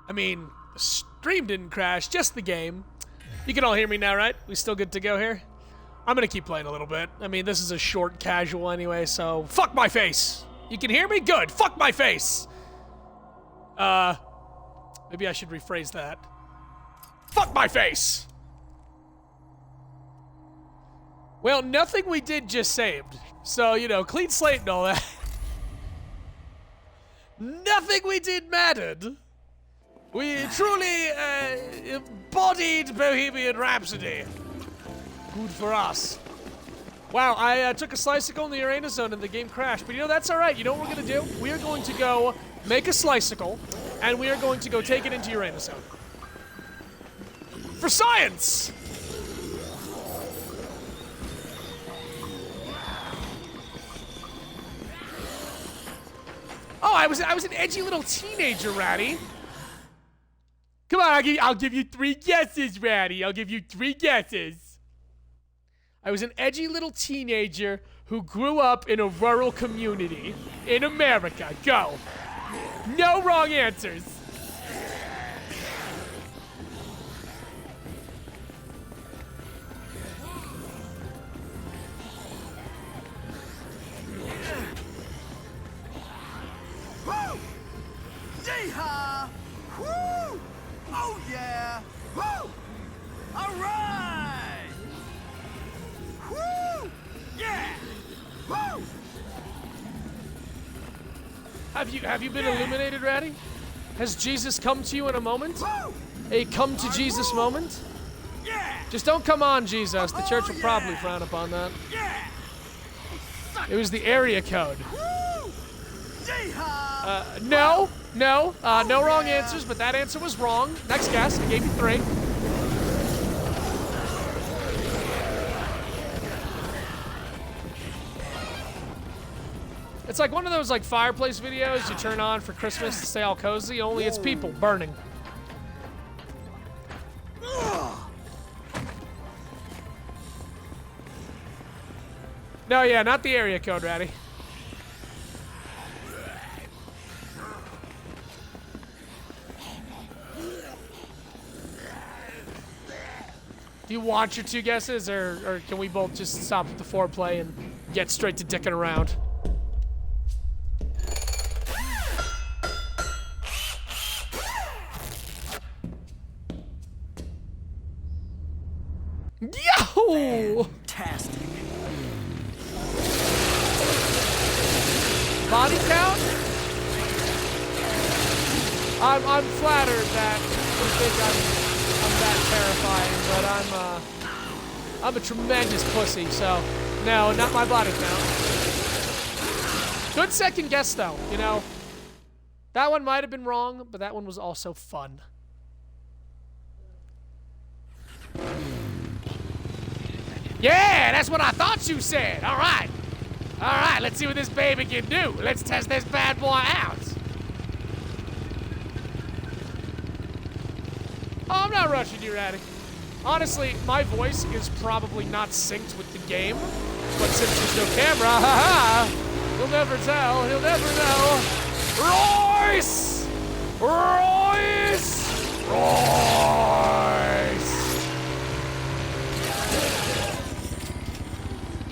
I mean, the stream didn't crash, just the game. You can all hear me now, right? We still good to go here? I'm gonna keep playing a little bit. I mean, this is a short casual anyway, so fuck my face. You can hear me? Good. Fuck my face. Maybe I should rephrase that. Fuck my face. Well, nothing we did just saved. So, you know, clean slate and all that. Nothing we did mattered. We truly embodied Bohemian Rhapsody. Good for us. Wow, I took a sliceable in the arena zone and the game crashed. But you know, that's all right. You know what we're going to do? We are going to go make a sliceable, and we are going to go take it into arena zone. For science! Oh, I was an edgy little teenager, Ratty. Come on, I'll give you 3 guesses, Ratty. I'll give you 3 guesses. I was an edgy little teenager who grew up in a rural community in America. Go. No wrong answers. Woo! Yeehaw! Woo! Oh yeah! Woo! All right! Woo! Yeah! Woo! Have you been illuminated, Ratty? Has Jesus come to you in a moment? Woo! A come to Jesus moment? Yeah! Just don't come on, Jesus. The church will probably frown upon that. Yeah! It was the area code. Woo! Yeehaw! No wrong answers, but that answer was wrong. Next guess, I gave you 3. It's like one of those like fireplace videos you turn on for Christmas to stay all cozy, only it's people burning. No, yeah, not the area code, Ratty. Do you want your 2 guesses, or can we both just stop with the foreplay and get straight to dicking around? Yo! Fantastic. Body count? I'm flattered that you think I'm that terrifying, but I'm a tremendous pussy, so no, not my body count. Good second guess though, you know. That one might have been wrong, but that one was also fun. Yeah, that's what I thought you said. All right, let's see what this baby can do. Let's test this bad boy out. Oh, I'm not rushing you, Ratty. Honestly, my voice is probably not synced with the game, but since there's no camera, haha, he'll never tell, he'll never know. Royce! Royce! Royce!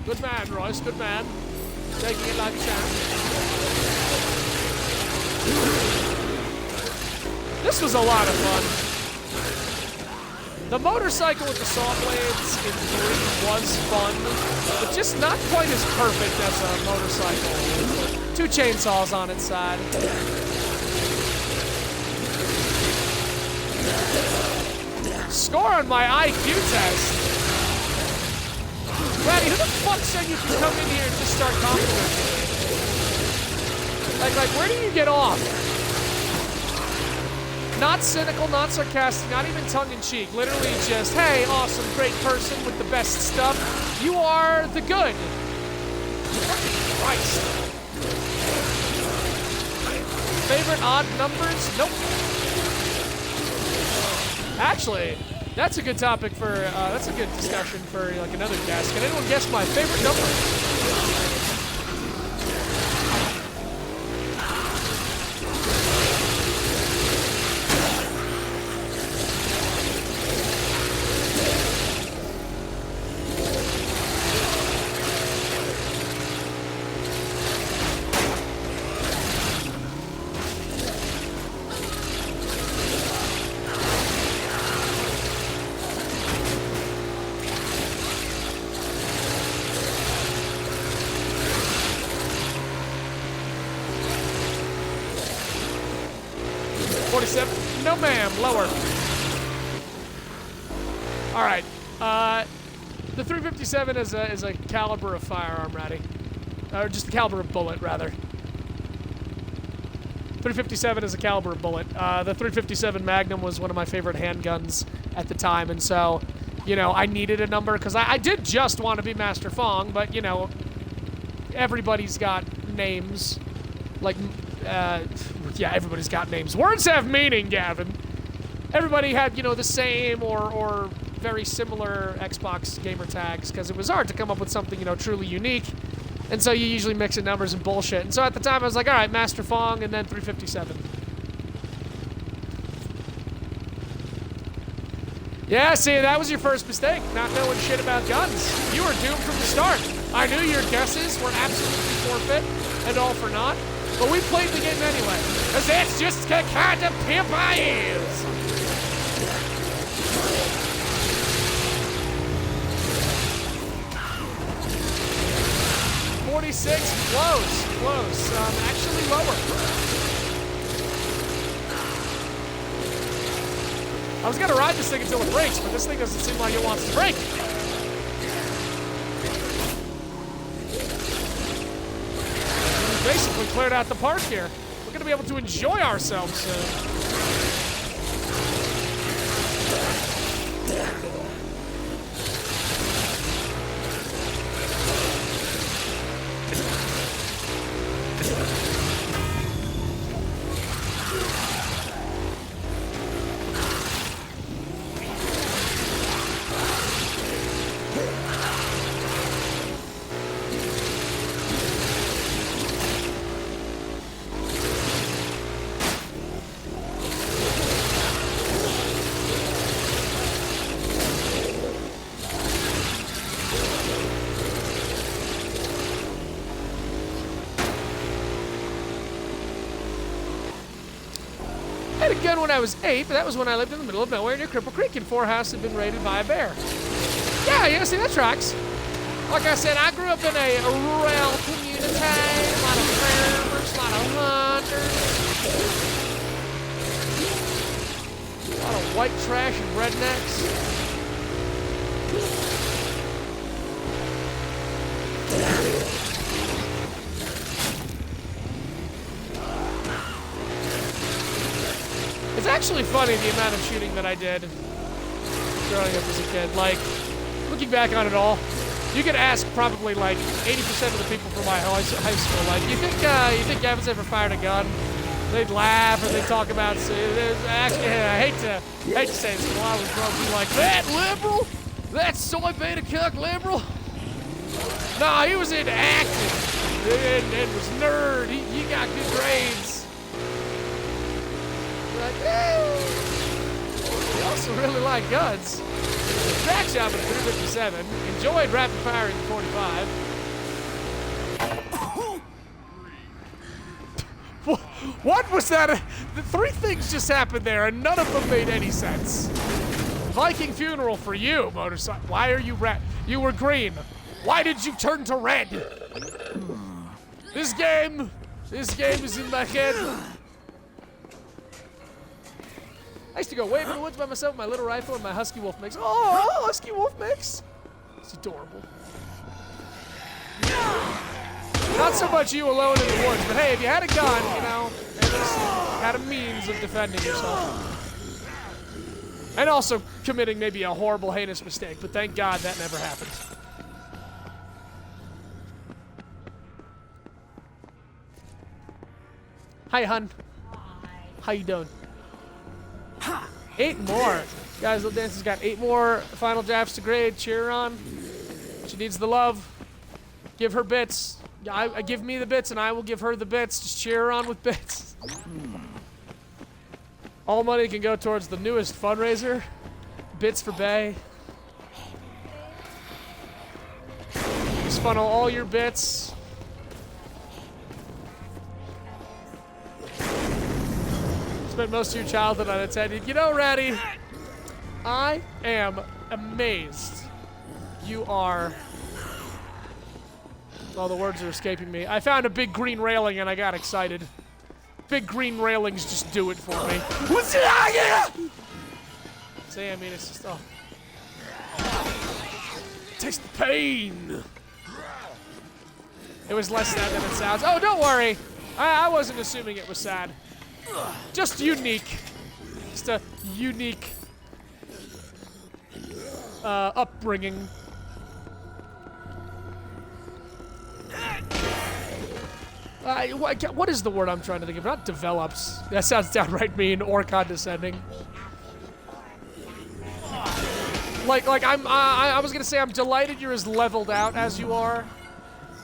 Good man, Royce, good man. Taking it like a champ. This was a lot of fun. The motorcycle with the saw blades in 3 was fun, but just not quite as perfect as a motorcycle. 2 chainsaws on its side. Score on my IQ test. Ratty, who the fuck said you could come in here and just start complimenting me? Like, where do you get off? Not cynical, not sarcastic, not even tongue-in-cheek. Literally just, hey, awesome, great person with the best stuff. You are the good. Christ. Favorite odd numbers? Nope. Actually, that's a good topic for, that's a good discussion for, like, another guest. Can anyone guess my favorite number? 47. No, ma'am. Lower. All right. The 357 is a caliber of firearm, Ratty. Or just a caliber of bullet, rather. 357 is a caliber of bullet. The 357 Magnum was one of my favorite handguns at the time, and so, you know, I needed a number, because I did just want to be Master Fong, but, you know, everybody's got names. Like, yeah, everybody's got names. Words have meaning, Gavin. Everybody had, you know, the same or very similar Xbox gamer tags, because it was hard to come up with something, you know, truly unique. And so you usually mix in numbers and bullshit. And so at the time I was like, all right, Master Fong, and then 357. Yeah, see, that was your first mistake, not knowing shit about guns. You were doomed from the start. I knew your guesses were absolutely forfeit and all for naught, but we played the game anyway, because that's just the kind of pimp I is. 46, close, actually lower. I was gonna ride this thing until it breaks, but this thing doesn't seem like it wants to break. We basically cleared out the park here. We're gonna be able to enjoy ourselves soon. Again when I was 8, but that was when I lived in the middle of nowhere near Cripple Creek, and 4 houses had been raided by a bear. Yeah, see, that tracks. Like I said, I grew up in a rural community, a lot of farmers, a lot of hunters, a lot of white trash and rednecks. It's actually funny the amount of shooting that I did growing up as a kid. Like, looking back on it all, you could ask probably like 80% of the people from my high school, like, you think Gavin's ever fired a gun? they'd laugh or they'd talk about. Actually, I hate to say this, but a lot of girls be like, that liberal, that soy beta cuck liberal. Nah, he was into acting and was nerd. He got good grades. Like, he also really liked guns. Crack shop at 357. Enjoyed rapid firing at 45. What was that? The three things just happened there, and none of them made any sense. Viking funeral for you, motorcycle. Why are you red? You were green. Why did you turn to red? This game is in my head. I used to go way in the woods by myself with my little rifle and my husky wolf mix. Oh, husky wolf mix. It's adorable. Not so much you alone in the woods, but hey, if you had a gun, you know, at least you had a means of defending yourself. And also committing maybe a horrible, heinous mistake, but thank God that never happened. Hi, hun. How you doing? 8 more. Guys, Little Dance's got 8 more final drafts to grade. Cheer her on. She needs the love. Give her bits. I give me the bits and I will give her the bits. Just cheer her on with bits. All money can go towards the newest fundraiser. Bits for Bay. Just funnel all your bits. Spent most of your childhood unattended. You know, Ratty, I am amazed. You are... Oh, the words are escaping me. I found a big green railing and I got excited. Big green railings just do it for me. What's it out here? See, I mean, it's just, oh. Taste the pain. It was less sad than it sounds. Oh, don't worry. I wasn't assuming it was sad. Just unique. Just a unique upbringing. What is the word I'm trying to think of? Not develops. That sounds downright mean or condescending. I was gonna say I'm delighted you're as leveled out as you are,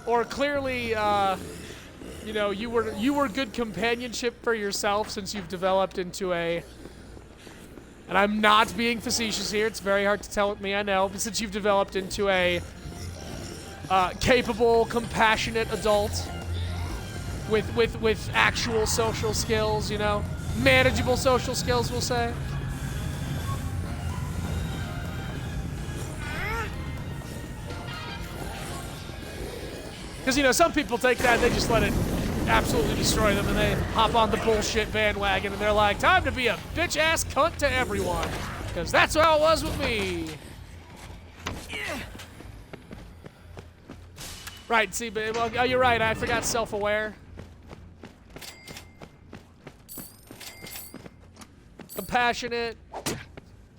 or clearly, you know, you were good companionship for yourself since you've developed into a. And I'm not being facetious here. It's very hard to tell with me, I know, but since you've developed into a capable, compassionate adult. With actual social skills, you know? Manageable social skills, we'll say. Because, you know, some people take that and they just let it absolutely destroy them and they hop on the bullshit bandwagon and they're like, time to be a bitch-ass cunt to everyone. Because that's how it was with me. Right, see, but, well, oh, you're right, I forgot self-aware. Compassionate,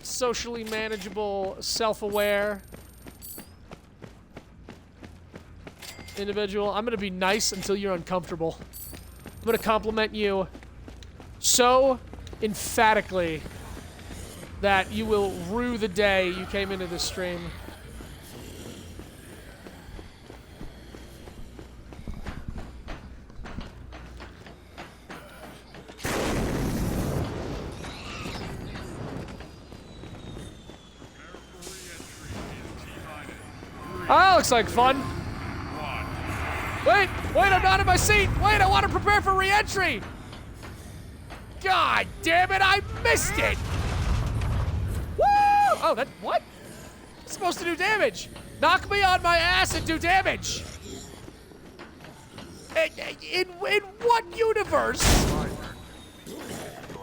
socially manageable, self-aware individual. I'm gonna be nice until you're uncomfortable. I'm gonna compliment you so emphatically that you will rue the day you came into this stream. Oh, looks like fun. Wait, I'm not in my seat. Wait, I want to prepare for re-entry. God damn it, I missed it. Woo! Oh, that, what? It's supposed to do damage. Knock me on my ass and do damage. In what universe?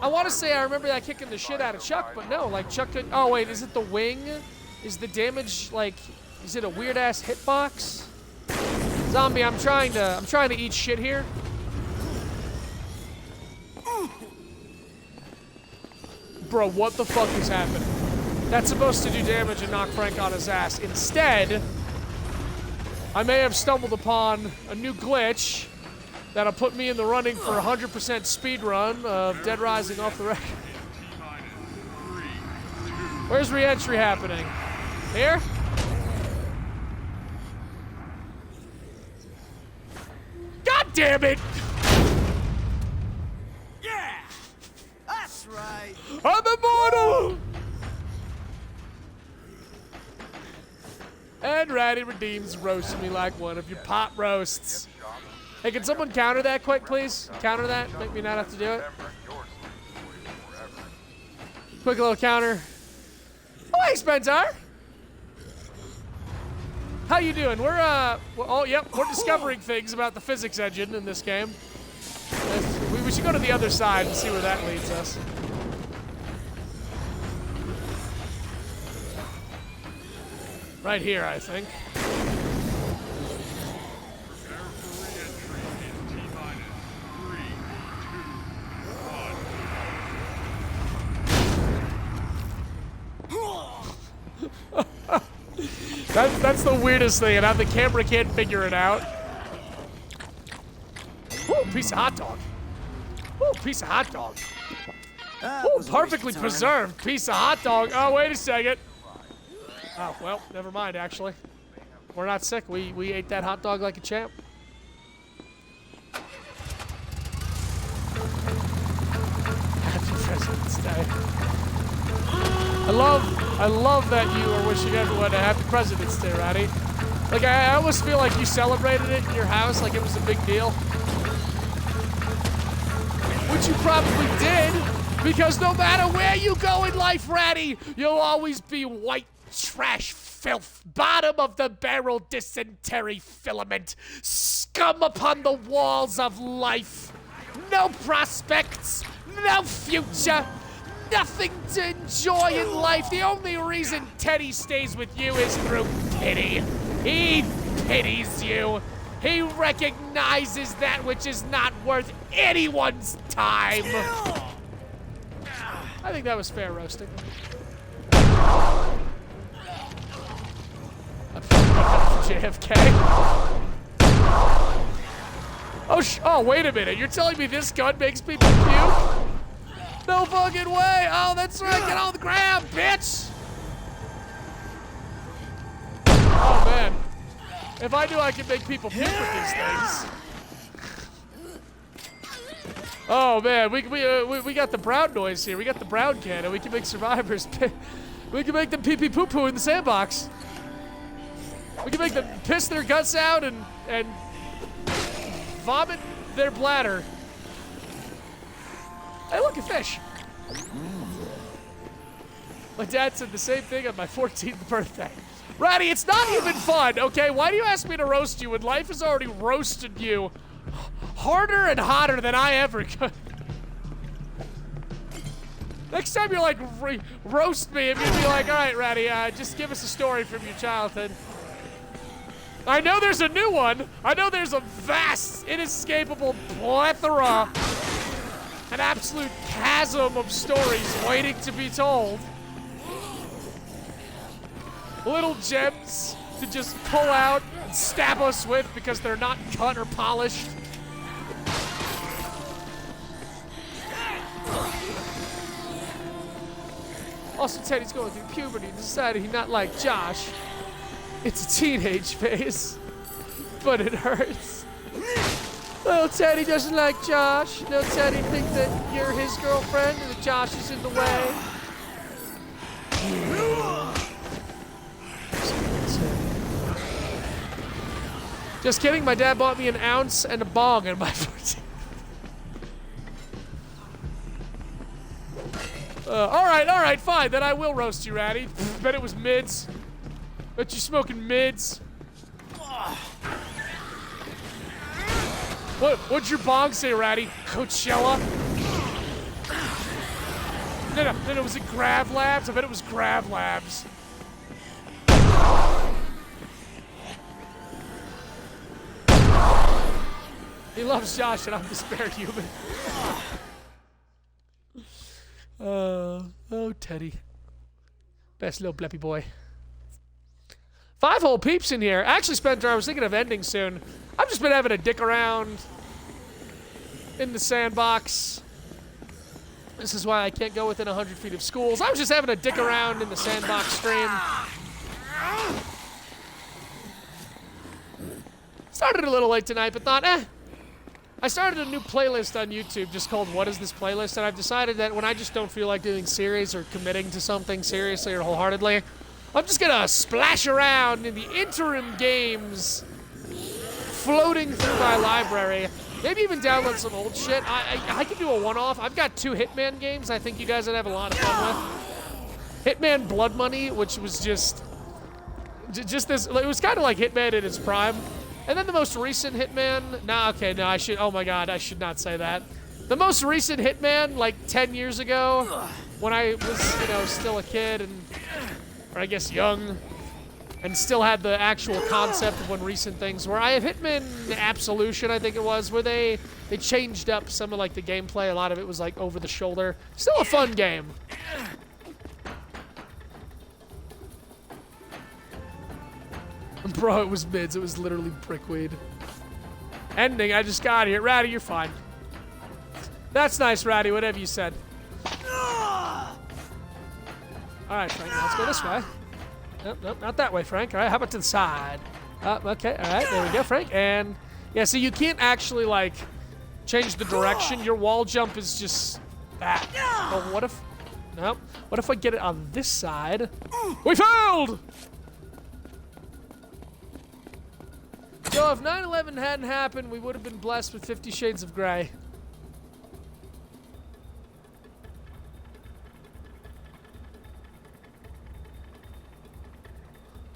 I want to say I remember that kicking the shit out of Chuck, but no, like Chuck could, oh wait, is it the wing? Is the damage like, is it a weird ass hitbox? Zombie, I'm trying to eat shit here. Bro, what the fuck is happening? That's supposed to do damage and knock Frank on his ass. Instead, I may have stumbled upon a new glitch That'll put me in the running for 100% speed run of Dead Rising off the record. Where's re-entry happening? Here? God damn it! Yeah! That's right! I'm immortal! And Ratty redeems roasting me like one of your pot roasts. Hey, can someone counter that quick, please? Counter that? Make me not have to do it. Quick little counter. Oh, hey, Spencer! How you doing? Oh, yep, we're discovering things about the physics engine in this game. We should go to the other side and see where that leads us. Right here, I think. That's the weirdest thing, and how the camera can't figure it out. Ooh, piece of hot dog. Ooh, piece of hot dog. Ooh, perfectly preserved piece of hot dog. Oh, wait a second. Oh, well, never mind, actually. We're not sick. We ate that hot dog like a champ. Happy President's Day. I love that you are wishing everyone a happy President's Day, Ratty. Like, I almost feel like you celebrated it in your house like it was a big deal. Which you probably did, because no matter where you go in life, Ratty, you'll always be white trash filth, bottom of the barrel dysentery filament, scum upon the walls of life. No prospects, no future, nothing to enjoy in life. The only reason Teddy stays with you is through pity. He pities you. He recognizes that which is not worth anyone's time. I think that was fair roasting. JFK. Oh, wait a minute. You're telling me this gun makes people puke? No fucking way. Oh, that's right. Get on the ground, bitch. Oh, man. If I knew I could make people puke with these things. Oh, man. We got the brown noise here. We got the brown can, and we can make survivors. We can make them pee-pee poo-poo in the sandbox. We can make them piss their guts out and vomit their bladder. Hey, look, a fish. My dad said the same thing on my 14th birthday. Ratty, it's not even fun, okay? Why do you ask me to roast you when life has already roasted you harder and hotter than I ever could? Next time you're like, roast me, I'm gonna be like, all right, Ratty, just give us a story from your childhood. I know there's a new one. I know there's a vast, inescapable plethora, an absolute chasm of stories waiting to be told. Little gems to just pull out and stab us with because they're not cut or polished. Also, Teddy's going through puberty and decided he not like Josh. It's a teenage phase, but it hurts. Little Teddy doesn't like Josh. Little Teddy thinks that you're his girlfriend and that Josh is in the way. Just kidding, my dad bought me an ounce and a bong in my 14th. All right, fine. Then I will roast you, Ratty. Bet it was mids. Bet you smoking mids. What'd your bong say, Ratty? Coachella? No, was it Grav Labs? I bet it was Grav Labs. He loves Josh and I'm the spare human. Oh, Teddy. Best little bleppy boy. 5 whole peeps in here. Actually, Spencer, I was thinking of ending soon. I've just been having a dick around in the Sandbox. This is why I can't go within 100 feet of schools. I was just having a dick around in the Sandbox stream. Started a little late tonight, but thought, I started a new playlist on YouTube just called What Is This Playlist? And I've decided that when I just don't feel like doing series or committing to something seriously or wholeheartedly, I'm just gonna splash around in the interim games floating through my library. Maybe even download some old shit. I could do a one-off. I've got 2 Hitman games I think you guys would have a lot of fun with. Hitman Blood Money, which was just this, it was kind of like Hitman in its prime. And then the most recent Hitman, oh my god, I should not say that. The most recent Hitman, like 10 years ago, when I was, still a kid or I guess young, and still had the actual concept of when recent things were. I have Hitman Absolution, I think it was, where they changed up some of like the gameplay. A lot of it was like over the shoulder. Still a fun game. Bro, it was mids. It was literally brickweed. Ending, I just got here. Ratty, you're fine. That's nice, Ratty, whatever you said. Alright, Frank, now let's go this way. Nope, not that way, Frank. Alright, how about to the side? Okay, alright, there we go, Frank. And, yeah, so you can't actually, like, change the direction. Your wall jump is just that. But what if... Nope. What if I get it on this side? We failed! So if 9/11 hadn't happened, we would have been blessed with 50 Shades of Grey.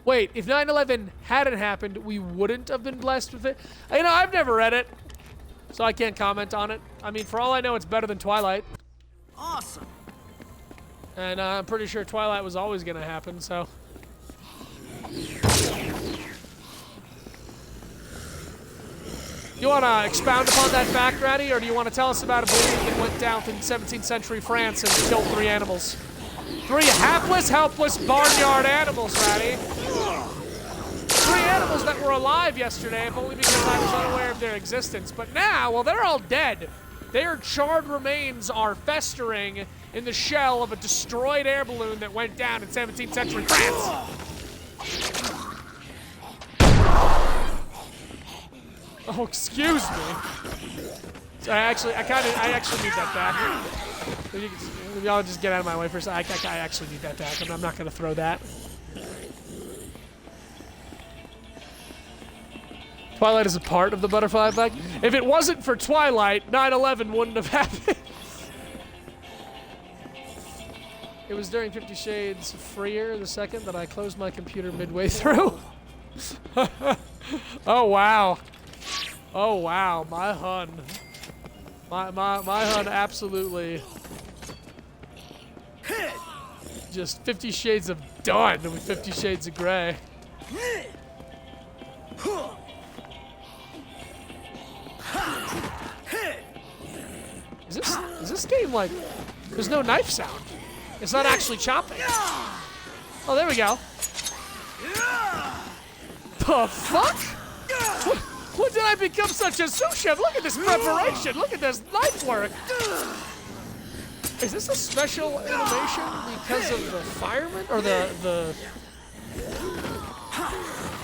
Wait, if 9/11 hadn't happened, we wouldn't have been blessed with it? I've never read it, so I can't comment on it. I mean, for all I know, it's better than Twilight. Awesome. And I'm pretty sure Twilight was always going to happen, so... You want to expound upon that fact, Ratty, or do you want to tell us about a balloon that went down in 17th century France and killed 3 animals? 3 hapless, helpless, barnyard animals, Ratty. 3 animals that were alive yesterday, if only because I was unaware of their existence. But now, well, they're all dead. Their charred remains are festering in the shell of a destroyed air balloon that went down in 17th century France. Oh, excuse me. So I actually need that back. Y'all just get out of my way for a second. I actually need that back. I'm not gonna throw that. Twilight is a part of the butterfly effect. If it wasn't for Twilight, 9/11 wouldn't have happened. It was during 50 Shades Freer, the second, that I closed my computer midway through. Oh, wow. Oh, wow. My hun. My hun absolutely just 50 Shades of done with 50 Shades of Grey. Is this game like... There's no knife sound. It's not actually chopping. Oh, there we go. The fuck? When did I become such a sous chef? Look at this preparation. Look at this knife work. Is this a special animation because of the fireman? Or the...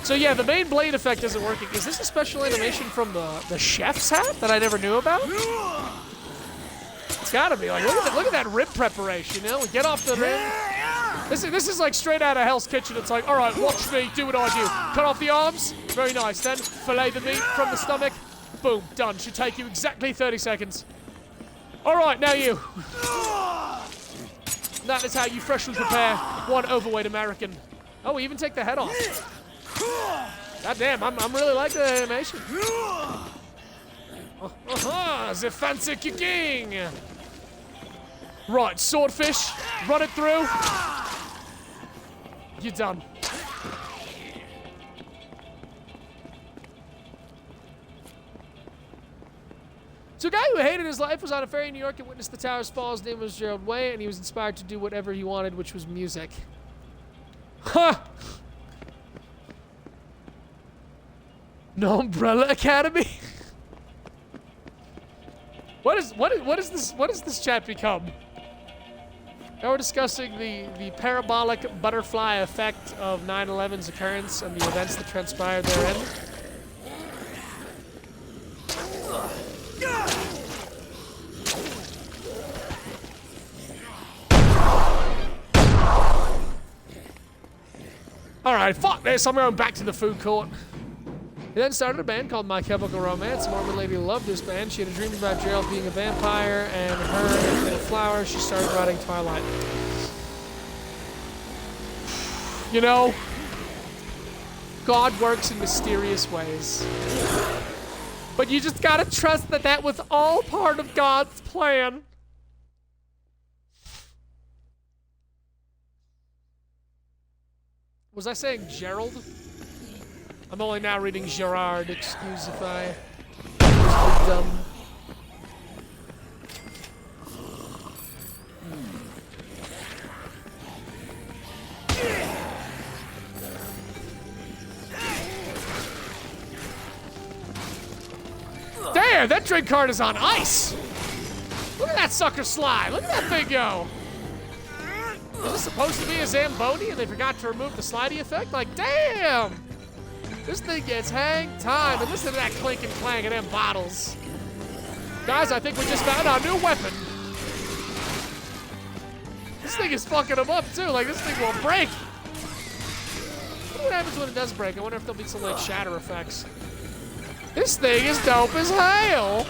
So yeah, the main blade effect isn't working. Is this a special animation from the chef's hat that I never knew about? It's gotta be. Like, look at that rib preparation, you know? We get off the rib. This is like straight out of Hell's Kitchen. It's like, all right, watch me, do what I do. Cut off the arms. Very nice. Then fillet the meat from the stomach. Boom, done. Should take you exactly 30 seconds. All right, now you. That is how you freshly prepare one overweight American. Oh, we even take the head off. God damn, I'm really liking the animation. The fancy cooking. Right, swordfish. Run it through. You're done. So a guy who hated his life was on a ferry in New York and witnessed the towers fall. His name was Gerald Way, and he was inspired to do whatever he wanted, which was music. Huh! No Umbrella Academy? What does this chat become? Now we're discussing the parabolic butterfly effect of 9/11's occurrence and the events that transpired therein. Alright, fuck this, I'm going back to the food court. He then started a band called My Chemical Romance. Mormon lady loved this band. She had a dream about Gerald being a vampire, and her and Flower, she started writing Twilight. You know, God works in mysterious ways. But you just gotta trust that that was all part of God's plan. Was I saying Gerald? I'm only now reading Gerard, excuse if I was dumb. Damn, that drink card is on ice! Look at that sucker slide, look at that thing go! Was this supposed to be a Zamboni and they forgot to remove the slidey effect? Like, damn! This thing gets hang time, and listen to that clink and clang of them bottles. Guys, I think we just found our new weapon. This thing is fucking them up too, like this thing will break. What happens when it does break? I wonder if there'll be some like shatter effects. This thing is dope as hell.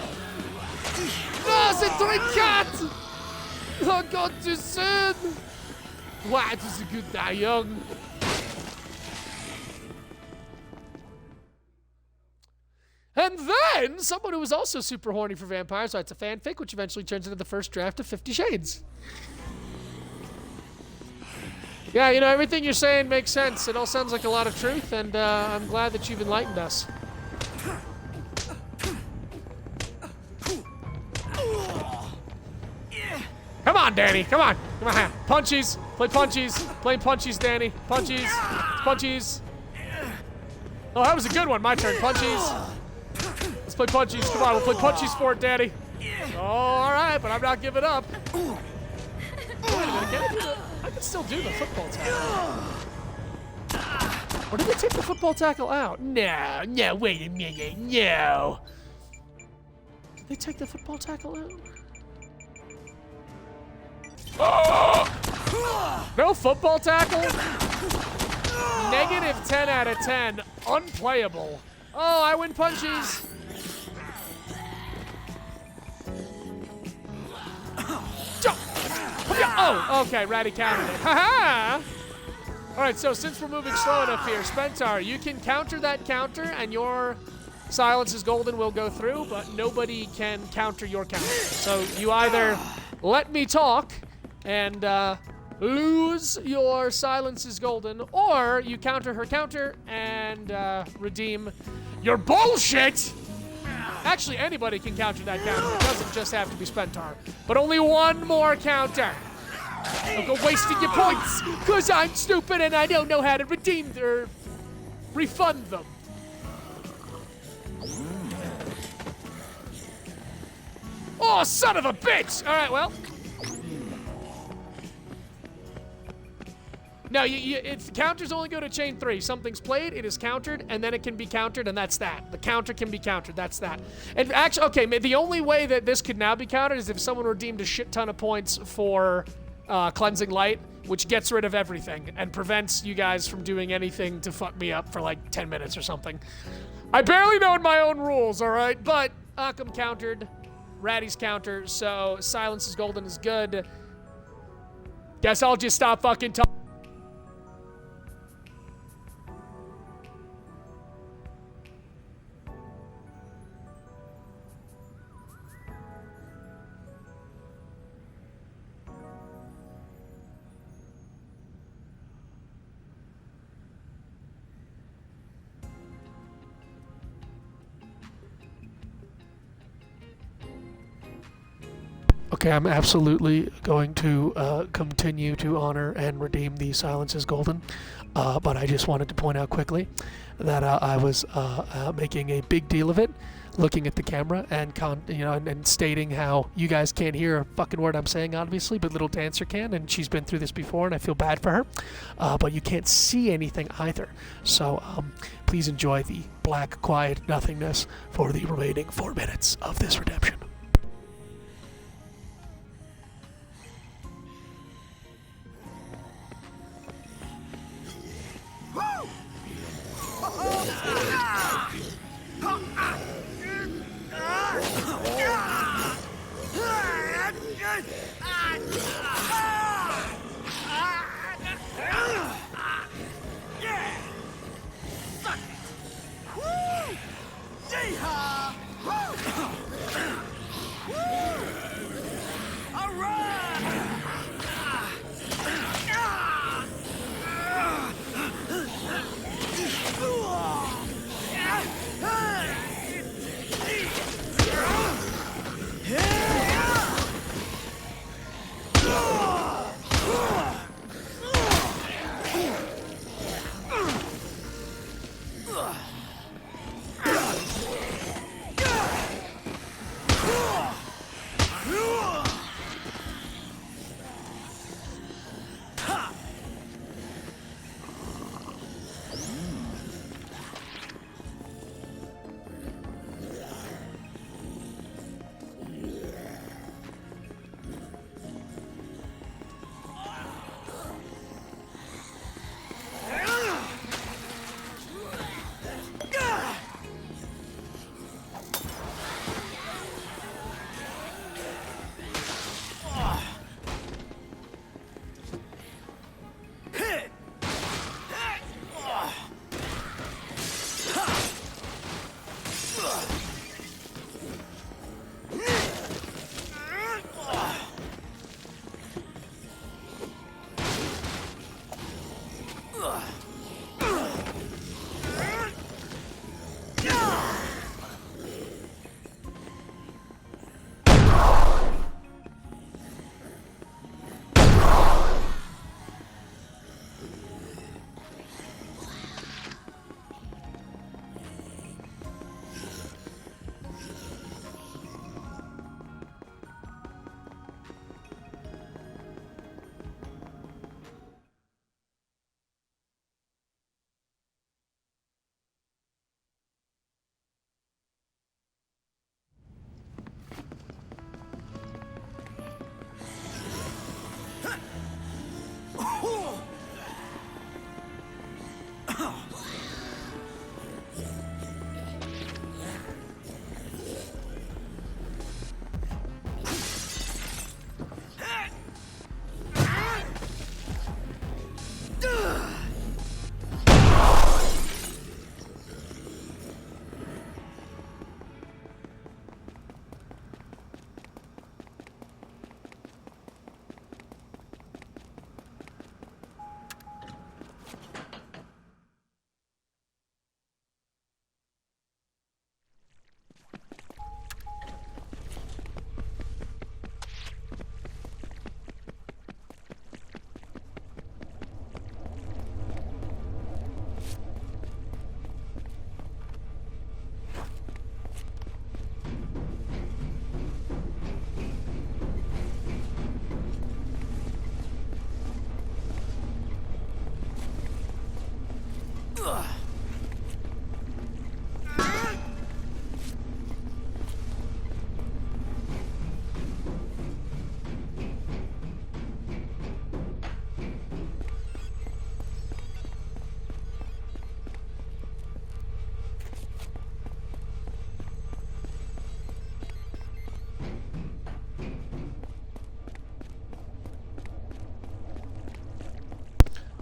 No, c'est très I got to sin. Wow, it was a good day, young. And then, someone who was also super horny for vampires writes a fanfic, which eventually turns into the first draft of 50 Shades. Yeah, you know, everything you're saying makes sense. It all sounds like a lot of truth, and I'm glad that you've enlightened us. Come on, Danny, come on. Come on, punchies. Play punchies. Play punchies, Danny. Punchies. Punchies. Oh, that was a good one. My turn. Punchies. Let's play punchies. Come on, we'll play punchies for it, Daddy. Oh, all right, but I'm not giving up. Wait a minute, can I do the... I can still do the football tackle. Or did they take the football tackle out? No, wait a minute, no. Did they take the football tackle out? Oh! No football tackle? Negative 10 out of 10. Unplayable. Oh, I win punchies. Jump! Oh, okay, Ratty countered it. Ha-ha! Alright, so since we're moving slow enough here, Spentar, you can counter that counter, and your silence is golden will go through, but nobody can counter your counter. So you either let me talk and lose your silence is golden, or you counter her counter and redeem your bullshit. Actually, anybody can counter that counter. It doesn't just have to be Spentar. But only one more counter. Don't go wasting your points, because I'm stupid and I don't know how to redeem or refund them. Oh, son of a bitch! All right, well. No, if counters only go to chain 3. Something's played, it is countered, and then it can be countered, and that's that. The counter can be countered, that's that. And actually, okay, the only way that this could now be countered is if someone redeemed a shit ton of points for Cleansing Light, which gets rid of everything and prevents you guys from doing anything to fuck me up for like 10 minutes or something. I barely know my own rules, all right? But Occam countered, Ratty's counter, so Silence is Golden is good. Guess I'll just stop fucking talking. Okay, I'm absolutely going to continue to honor and redeem the Silence is Golden. but I just wanted to point out quickly that I was making a big deal of it, looking at the camera and and stating how you guys can't hear a fucking word I'm saying, obviously, but little dancer can, and she's been through this before, and I feel bad for her. But you can't see anything either. So please enjoy the black, quiet nothingness for the remaining 4 minutes of this redemption.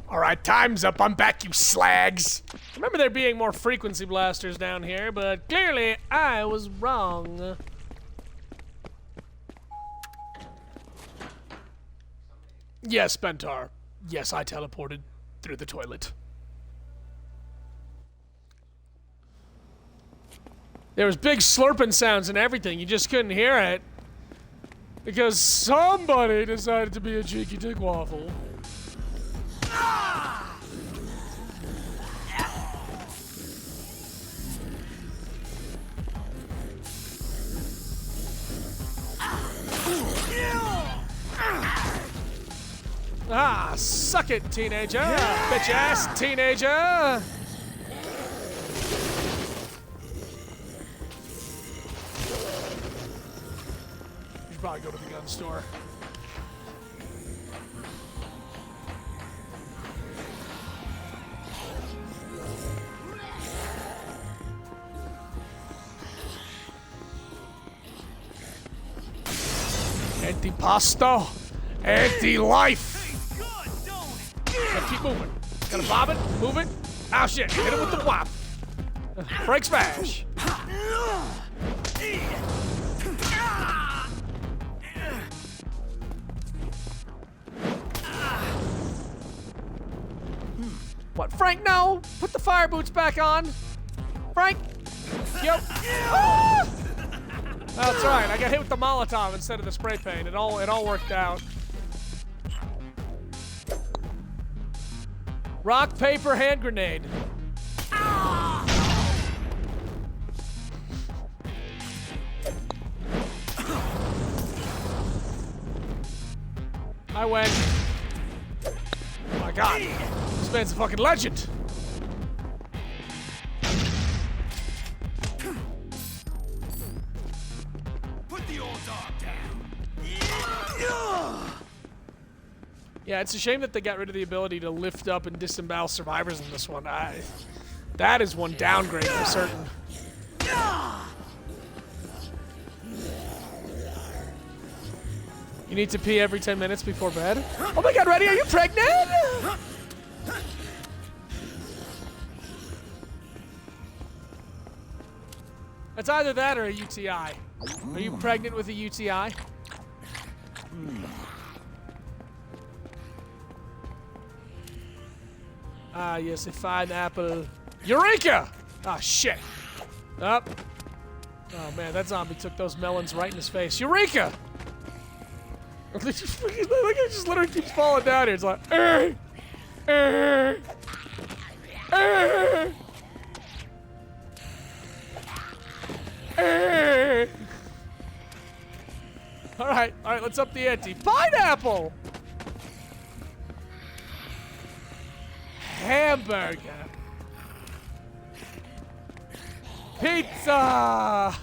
Alright, time's up. I'm back, you slags. Remember there being more frequency blasters down here, but clearly I was wrong. Yes, Bentar. Yes, I teleported through the toilet. There was big slurping sounds and everything. You just couldn't hear it. Because somebody decided to be a cheeky dick waffle. Ah, suck it, teenager. Bitch ass teenager. You should probably go to the gun store. Anti-pasta, anti-life. Gotta keep moving. Gotta bob it, move it. Oh shit, hit it with the whop. Frank smash. What, Frank, no? Put the fire boots back on. Frank. Yep. Ah! Oh, that's right. I got hit with the Molotov instead of the spray paint. It all worked out. Rock, paper, hand grenade. I went. Oh my god. This man's a fucking legend. Yeah, it's a shame that they got rid of the ability to lift up and disembowel survivors in this one. That is one downgrade for certain. You need to pee every 10 minutes before bed? Oh my god, Reddy, are you pregnant? It's either that or a UTI. Are you pregnant with a UTI? Ah, yes, a fine apple. Eureka! Ah, shit. Up. Oh, man, that zombie took those melons right in his face. Eureka! Look, it just literally keeps falling down here. It's like, Alright, let's up the ante. Pineapple! Hamburger. Pizza.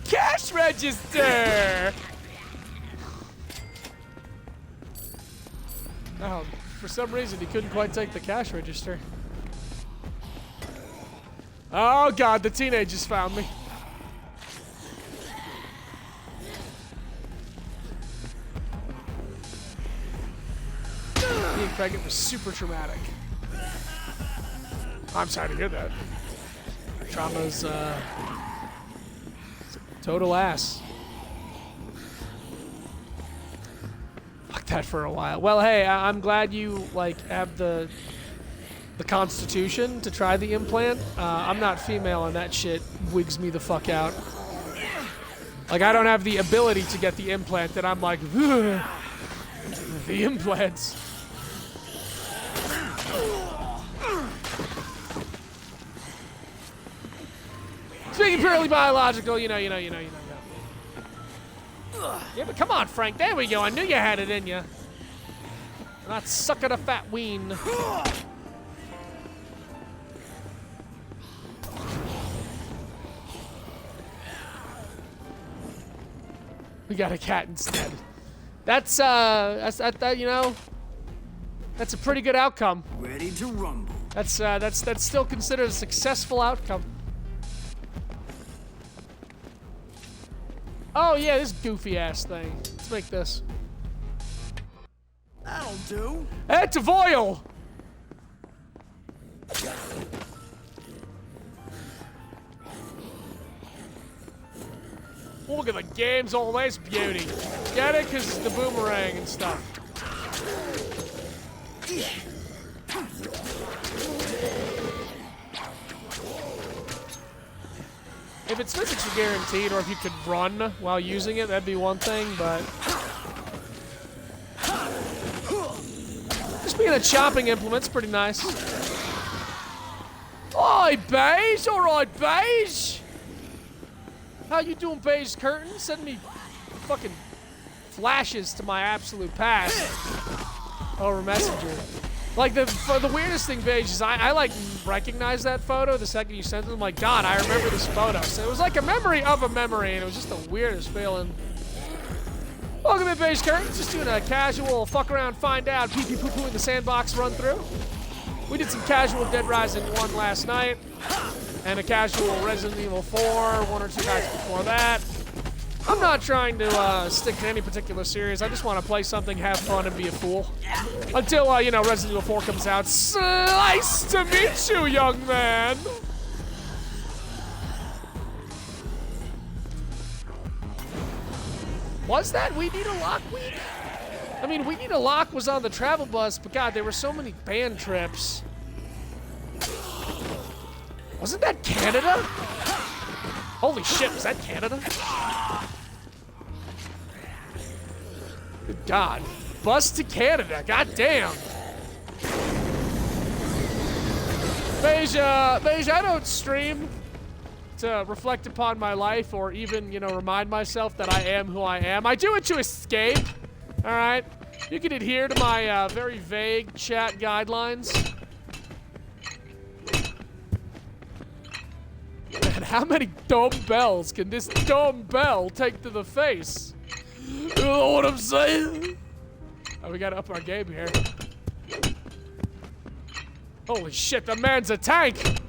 Cash register. Oh, for some reason he couldn't quite take the cash register. Oh god, the teenagers found me. Being pregnant was super traumatic. I'm sorry to hear that. Trauma's total ass. Fuck that for a while. Well, hey, I'm glad you like have the constitution to try the implant. I'm not female, and that shit wigs me the fuck out. Like, I don't have the ability to get the implant, and I'm like, ugh, the implants. Speaking purely biological, you know. Yeah, but come on, Frank. There we go. I knew you had it in you. Not sucking a fat ween. We got a cat instead. That's you know, that's a pretty good outcome. Ready to rumble. That's still considered a successful outcome. Oh yeah, this goofy ass thing. Let's make this. That'll do. It's a voil. Look at the game's always beauty. Get it? Because it's the boomerang and stuff. If it's physics guaranteed, or if you could run while using it, that'd be one thing, but... Just being a chopping implement's pretty nice. Oi, Beige! Alright, Beige! How you doing, Beige Curtain? Send me fucking flashes to my absolute past over Messenger. Like, the weirdest thing, Paige, is I like recognize that photo the second you sent it. I'm like, God, I remember this photo. So it was like a memory of a memory, and it was just the weirdest feeling. Welcome in, Paige Curtin. Just doing a casual fuck around, find out, pee pee poo poo in the sandbox run through. We did some casual Dead Rising 1 last night, and a casual Resident Evil 4 1 or 2 nights before that. I'm not trying to stick to any particular series. I just want to play something, have fun, and be a fool. Until, you know, Resident Evil 4 comes out. Nice to meet you, young man! Was that We Need a Lock week? I mean, We Need a Lock was on the travel bus, but God, there were so many band trips. Wasn't that Canada? Holy shit, was that Canada? Good God. Bus to Canada, god damn. Beige, I don't stream to reflect upon my life or even, you know, remind myself that I am who I am. I do it to escape, all right? You can adhere to my very vague chat guidelines. Man, how many dumbbells can this dumbbell take to the face? You know what I'm saying? Oh, we gotta up our game here. Holy shit, the man's a tank!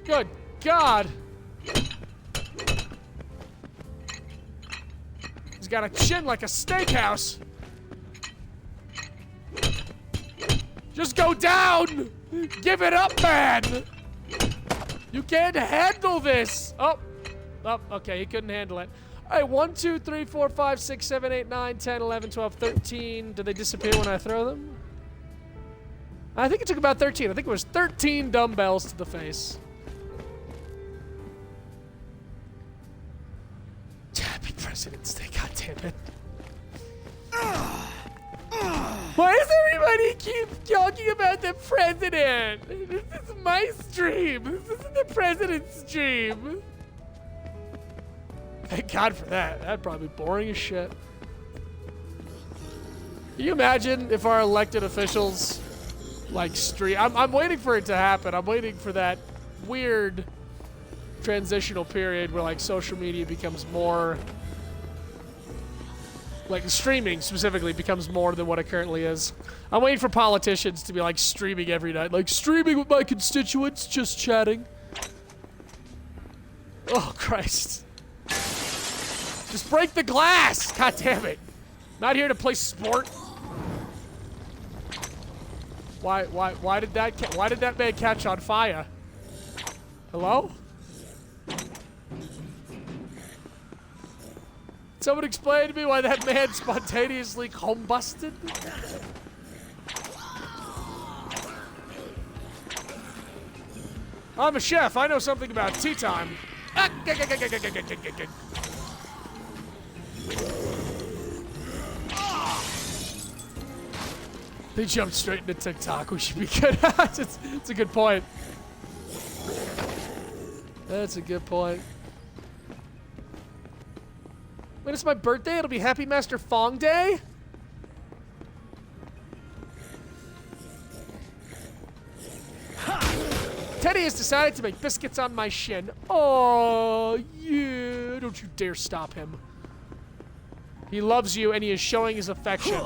Good God! He's got a chin like a steakhouse! Just go down! Give it up, man! You can't handle this! Oh, okay, he couldn't handle it. All right, 1, 2, 3, 4, 5, 6, 7, 8, 9, 10, 11, 12, 13. Do they disappear when I throw them? I think it took about 13. I think it was 13 dumbbells to the face. Happy President's Day, God damn it. Why does everybody keep talking about the president? This is my stream. This isn't the president's stream. Thank God for that. That'd probably be boring as shit. Can you imagine if our elected officials, like, stream? I'm waiting for it to happen. I'm waiting for that weird transitional period where, like, social media becomes more, like, streaming specifically becomes more than what it currently is. I'm waiting for politicians to be, like, streaming every night. Like, streaming with my constituents, just chatting. Oh, Christ. Just break the glass! God damn it. Not here to play sport. Why did that man catch on fire? Hello? Someone explain to me why that man spontaneously combusted? I'm a chef. I know something about tea time. They jumped straight into TikTok. We should be good. It's a good point. That's a good point. When it's my birthday, it'll be Happy Master Fong Day? Teddy has decided to make biscuits on my shin. Oh, yeah. Don't you dare stop him. He loves you and he is showing his affection.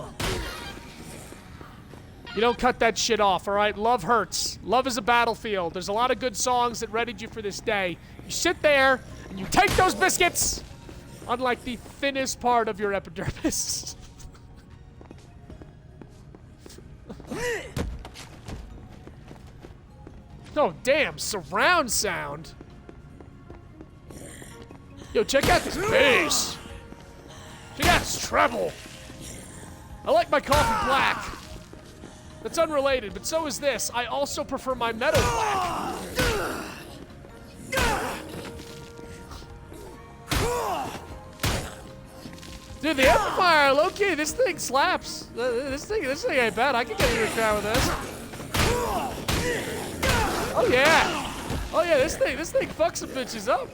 You don't cut that shit off, all right? Love hurts. Love is a battlefield. There's a lot of good songs that readied you for this day. You sit there and you take those biscuits, unlike the thinnest part of your epidermis. Oh, damn. Surround sound. Yo, check out this bass. Check out this treble. I like my coffee black. That's unrelated, but so is this. I also prefer my meadow black. Dude, the amplifier, low-key, this thing slaps. This thing ain't bad. I can get into a crowd with this. Oh yeah. Oh yeah, this thing fucks some bitches up.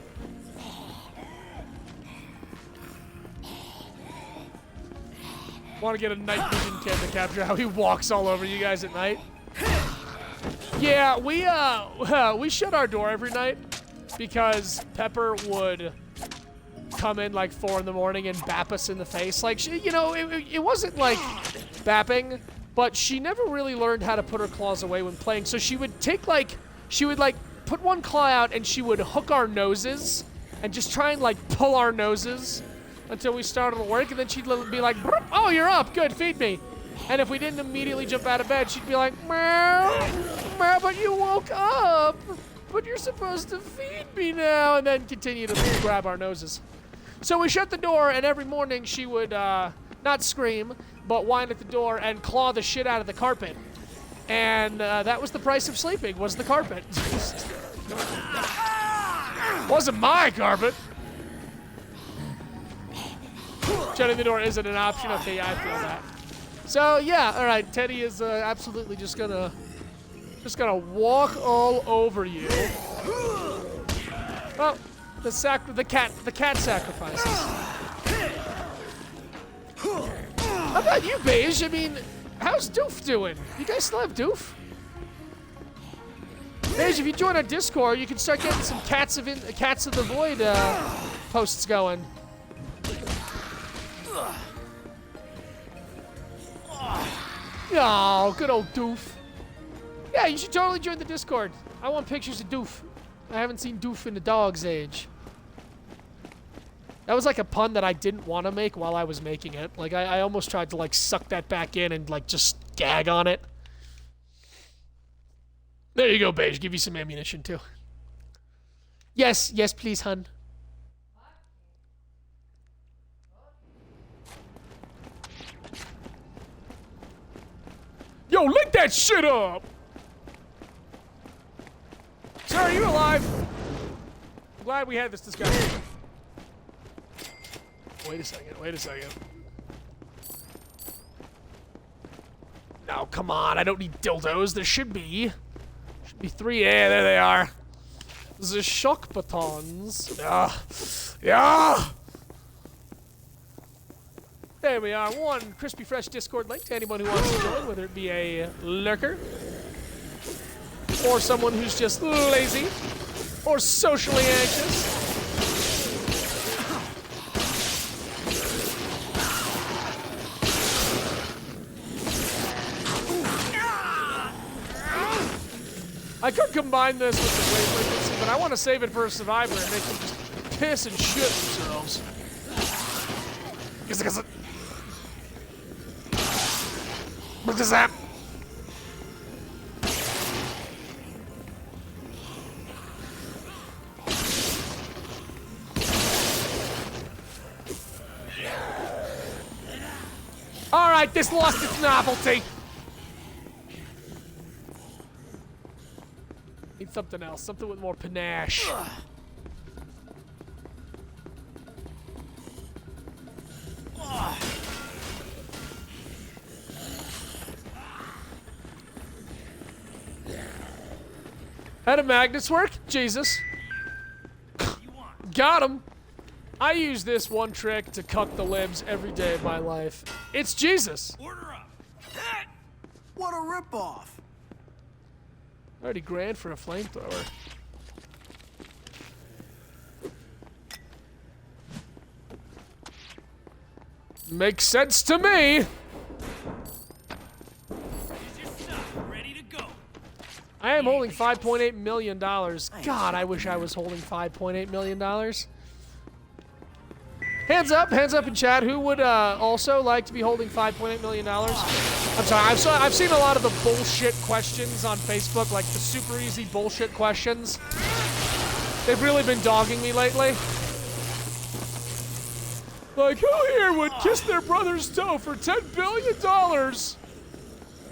Want to get a night vision cam to capture how he walks all over you guys at night. Yeah, we shut our door every night because Pepper would come in like 4 in the morning and bap us in the face. Like, she, you know, it wasn't like bapping, but she never really learned how to put her claws away when playing. So she would take like, put one claw out and she would hook our noses and just try and like pull our noses until we started to work. And then she'd be like, oh, you're up, good, feed me. And if we didn't immediately jump out of bed, she'd be like, meow, meow, but you woke up. But you're supposed to feed me now. And then continue to grab our noses. So we shut the door, and every morning she would not scream, but whine at the door and claw the shit out of the carpet. And that was the price of sleeping, was the carpet. Wasn't my carpet. Shutting the door isn't an option. Okay, yeah, I feel that. So yeah, all right. Teddy is absolutely just gonna walk all over you. Well, the cat sacrifices. How about you, Beige? I mean, how's Doof doing? You guys still have Doof? Beige, if you join our Discord, you can start getting some Cats of the Void posts going. Oh, good old Doof. Yeah, you should totally join the Discord. I want pictures of Doof. I haven't seen Doof in a dog's age. That was like a pun that I didn't want to make while I was making it. Like, I almost tried to, like, suck that back in and, like, just gag on it. There you go, Beige. Give you some ammunition, too. Yes, yes, please, hun. Yo, lick that shit up! Sir, are you alive? I'm glad we had this discussion. Wait a second. No, come on, I don't need dildos. There should be 3. Yeah, there they are. The shock batons. Yeah. There we are. One crispy fresh Discord link to anyone who wants to join, whether it be a lurker, or someone who's just lazy, or socially anxious. I could combine this with the wave frequency, but I want to save it for a survivor and make them just piss and shit themselves. What is that? All right, this lost its novelty. Need something else, something with more panache. How do magnets work? Jesus. Got him. I use this one trick to cuck the libs every day of my life. It's Jesus. Order up. What a ripoff. 30 grand for a flamethrower. Makes sense to me. I am holding $5.8 million. God, I wish I was holding $5.8 million. Hands up in chat. Who would also like to be holding $5.8 million? I'm sorry, I've seen a lot of the bullshit questions on Facebook, like the super easy bullshit questions. They've really been dogging me lately. Like, who here would kiss their brother's toe for $10 billion?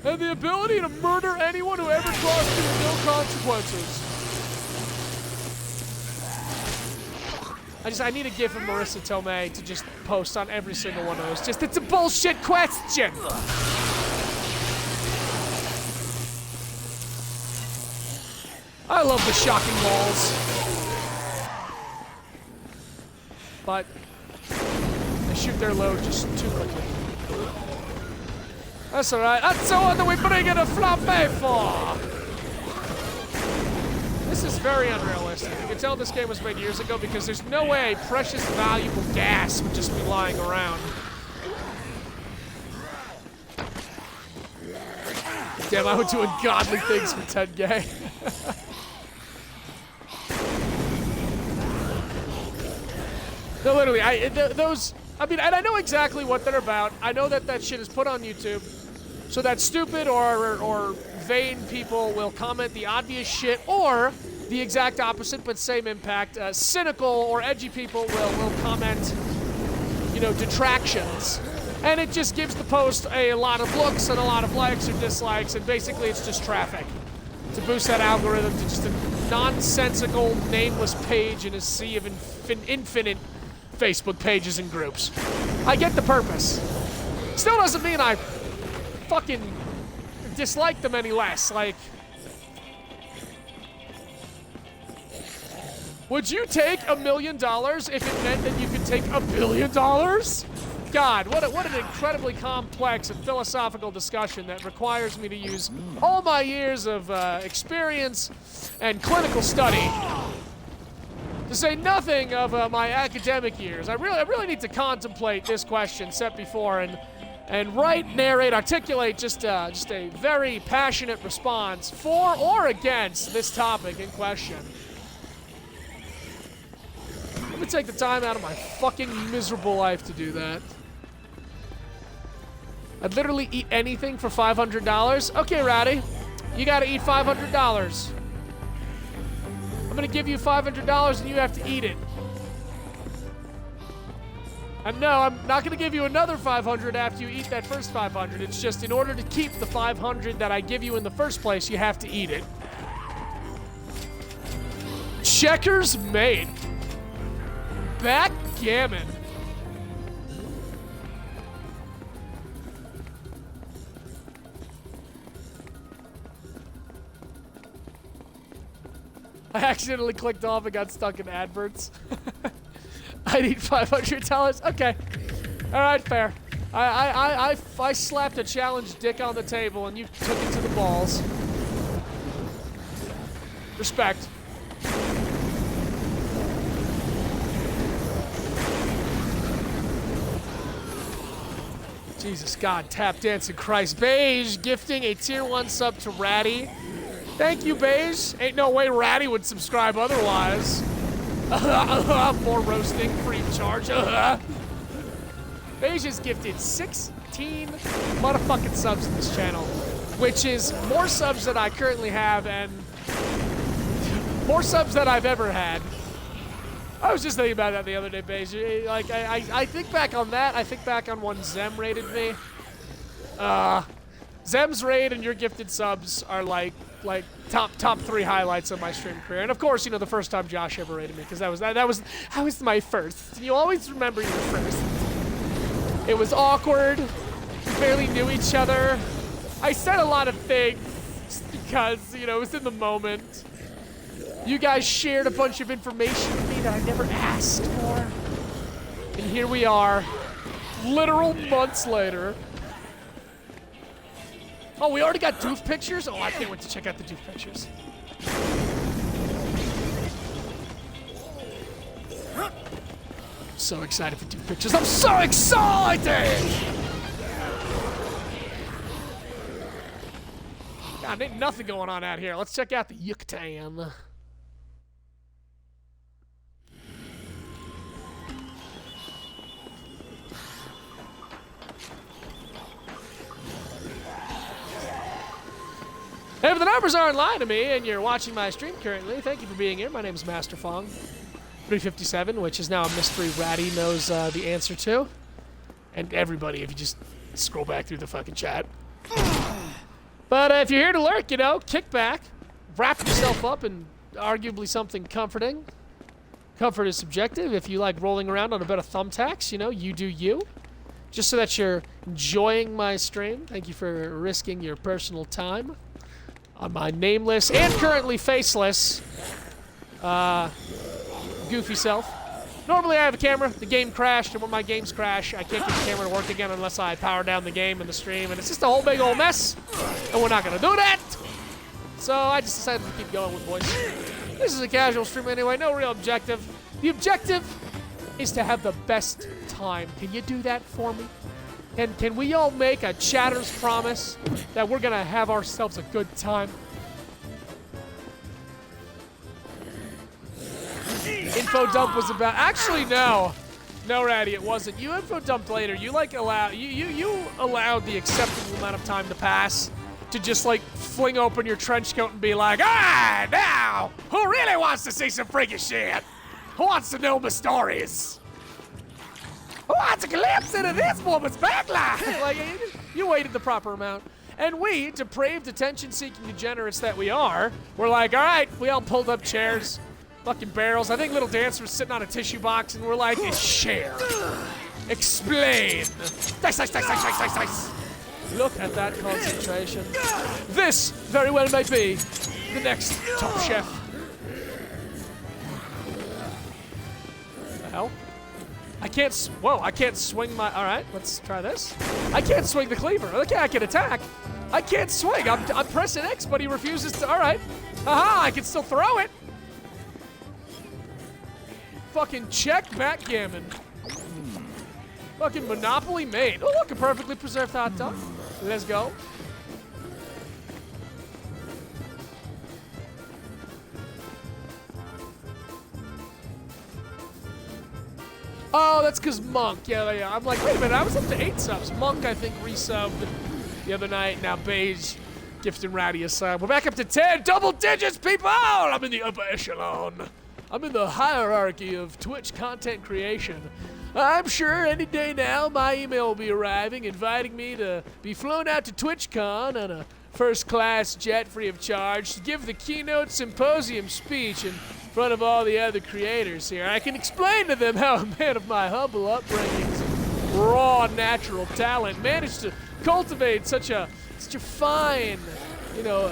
And the ability to murder anyone who ever crossed you with no consequences. I need a gif of Marissa Tomei to just post on every single one of those. Just, it's a bullshit question! I love the shocking balls. But they shoot their load just too quickly. That's alright. That's the one that we bring in a flambé for! This is very unrealistic. You can tell this game was made years ago because there's no way precious, valuable gas would just be lying around. Damn, I would do ungodly things for 10K. No, literally, I mean, and I know exactly what they're about. I know that that shit is put on YouTube so that stupid or vain people will comment the obvious shit, or the exact opposite but same impact. Cynical or edgy people will comment, you know, detractions. And it just gives the post a lot of looks and a lot of likes or dislikes, and basically it's just traffic to boost that algorithm to just a nonsensical, nameless page in a sea of infinite Facebook pages and groups. I get the purpose. Still doesn't mean I fucking dislike them any less. Like, would you take $1 million if it meant that you could take $1 billion? God, what an incredibly complex and philosophical discussion that requires me to use all my years of experience and clinical study, to say nothing of my academic years. I really need to contemplate this question set before and write, narrate, articulate just a very passionate response for or against this topic in question. Let me take the time out of my fucking miserable life to do that. I'd literally eat anything for $500. Okay, Ratty, you gotta eat $500. I'm gonna give you $500 and you have to eat it. And no, I'm not gonna give you another $500 after you eat that first $500. It's just in order to keep the $500 that I give you in the first place, you have to eat it. Checkers made. Backgammon. I accidentally clicked off and got stuck in adverts. I need $500. Okay. All right, fair. I slapped a challenge dick on the table and you took it to the balls. Respect. Jesus God, tap dancing Christ. Beige gifting a tier 1 sub to Ratty. Thank you, Beige. Ain't no way Ratty would subscribe otherwise. More roasting, free of charge. Beige has gifted 16 motherfucking subs to this channel, which is more subs than I currently have and more subs than I've ever had. I was just thinking about that the other day, Beige. Like, I think back on that. I think back on when Zem raided me. Zem's raid and your gifted subs are like top 3 highlights of my stream career. And of course, you know, the first time Josh ever raided me, because that was my first. You always remember your first. It was awkward. We barely knew each other. I said a lot of things just because, you know, it was in the moment. You guys shared a bunch of information with me that I never asked for. And here we are, literal months later. Oh, we already got doof pictures? Oh, I can't wait to check out the doof pictures. I'm so excited for doof pictures. I'm so excited! God, ain't nothing going on out here. Let's check out the Yucatan. If the numbers aren't lying to me and you're watching my stream currently, thank you for being here. My name is Master Fong. 357, which is now a mystery Ratty knows the answer to. And everybody, if you just scroll back through the fucking chat. But if you're here to lurk, you know, kick back, wrap yourself up in arguably something comforting. Comfort is subjective. If you like rolling around on a bed of thumbtacks, you know, you do you. Just so that you're enjoying my stream. Thank you for risking your personal time on my nameless and currently faceless goofy self. Normally I have a camera. The game crashed, and when my games crash, I can't get the camera to work again unless I power down the game and the stream, and it's just a whole big old mess, and we're not gonna do that. So I just decided to keep going with voice. This is a casual stream anyway, no real objective. The objective is to have the best time. Can you do that for me? And can we all make a chatter's promise that we're gonna have ourselves a good time? Info dump was about. Actually, no, Ratty, it wasn't. You info dumped later. You like you allowed the acceptable amount of time to pass to just like fling open your trench coat and be like, ah, now, who really wants to see some freaky shit? Who wants to know my stories? Who wants a glimpse into this woman's backlife? Like, you waited the proper amount. And we, depraved, attention-seeking degenerates that we are, we're like, all right, we all pulled up chairs, fucking barrels. I think Little Dancer was sitting on a tissue box, and we're like, share, explain. Dice, dice, dice, dice, dice, dice, dice. Look at that concentration. This very well may be the next Top Chef. The hell? I can't, whoa, I can't swing my, all right, let's try this. I can't swing the cleaver. Okay, I can attack. I can't swing. I'm pressing X, but he refuses to, all right. Aha, I can still throw it. Fucking check backgammon. Fucking Monopoly mate. Oh, look, a perfectly preserved hot dog. Let's go. Oh, that's because Monk. Yeah. I'm like, wait a minute, I was up to 8 subs. Monk, I think, resubbed the other night. Now Beige, Gift and Ratty a sub. We're back up to 10. Double digits, people! I'm in the upper echelon. I'm in the hierarchy of Twitch content creation. I'm sure any day now my email will be arriving, inviting me to be flown out to TwitchCon on a first-class jet free of charge to give the keynote symposium speech in front of all the other creators here. I can explain to them how a man of my humble upbringings and raw natural talent managed to cultivate such a fine, you know,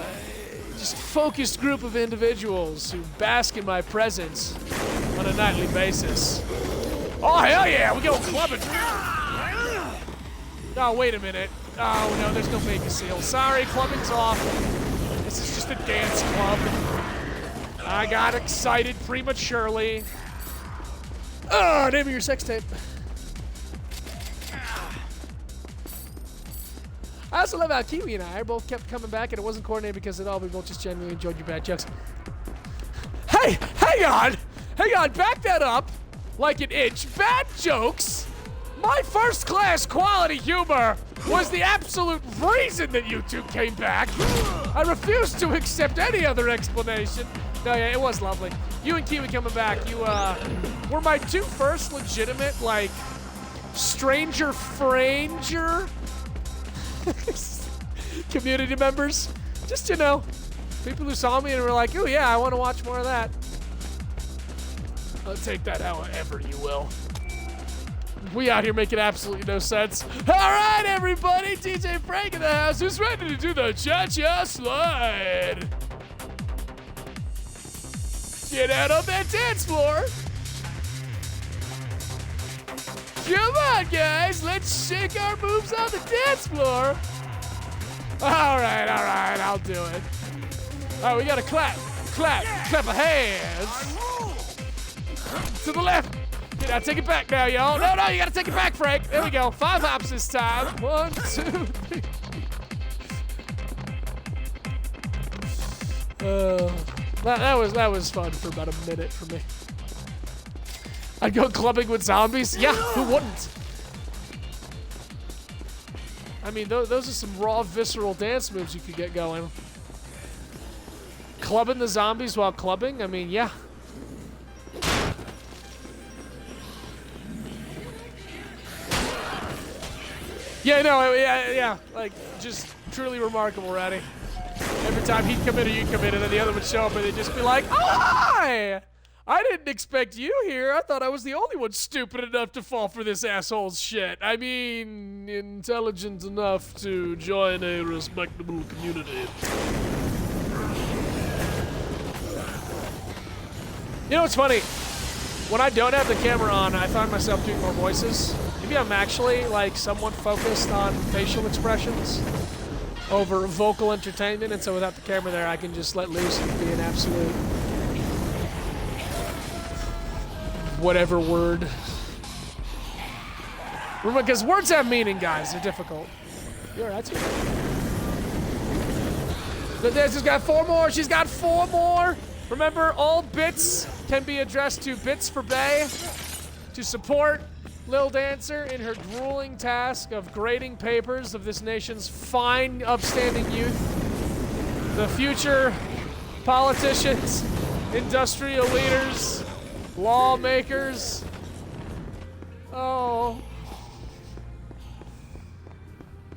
just focused group of individuals who bask in my presence on a nightly basis. Oh, hell yeah, we go clubbing. Oh, wait a minute. Oh, no, there's no Mega Seal. Sorry, clubbing's off. This is just a dance club. I got excited prematurely. Oh, name of your sex tape. I also love how Kiwi and I both kept coming back, and it wasn't coordinated because at all. We both just genuinely enjoyed your bad jokes. Hey, hang on, back that up like an inch. Bad jokes. My first-class quality humor was the absolute reason that you two came back. I refuse to accept any other explanation. No, yeah, it was lovely. You and Kiwi coming back, you were my two first legitimate, like, stranger franger community members. Just, you know, people who saw me and were like, oh yeah, I want to watch more of that. I'll take that however you will. We out here making absolutely no sense. All right, everybody, DJ Frank in the house. Who's ready to do the cha-cha slide? Get out on that dance floor. Come on, guys. Let's shake our moves on the dance floor. All right, I'll do it. All right, we got to clap our hands. To the left. Now take it back now, y'all. No, you got to take it back, Frank. There we go. 5 hops this time. 1, 2, 3. That was fun for about a minute for me. I'd go clubbing with zombies. Yeah, who wouldn't? I mean, those are some raw, visceral dance moves you could get going. Clubbing the zombies while clubbing? I mean, yeah. Yeah, no, yeah. Like, just truly remarkable, Ratty. Every time he'd come in or you'd come in, and then the other would show up, and they'd just be like, oh, hi! I didn't expect you here. I thought I was the only one stupid enough to fall for this asshole's shit. I mean, intelligent enough to join a respectable community. You know what's funny? when I don't have the camera on, I find myself doing more voices. Maybe I'm actually like somewhat focused on facial expressions over vocal entertainment, and so without the camera there, I can just let loose and be an absolute whatever word. Remember, because words have meaning, guys. They're difficult. You're right. She's got 4 more. She's got 4 more. Remember, all bits can be addressed to Bits for Bay to support Lil Dancer in her grueling task of grading papers of this nation's fine, upstanding youth. The future politicians, industrial leaders, lawmakers. Oh.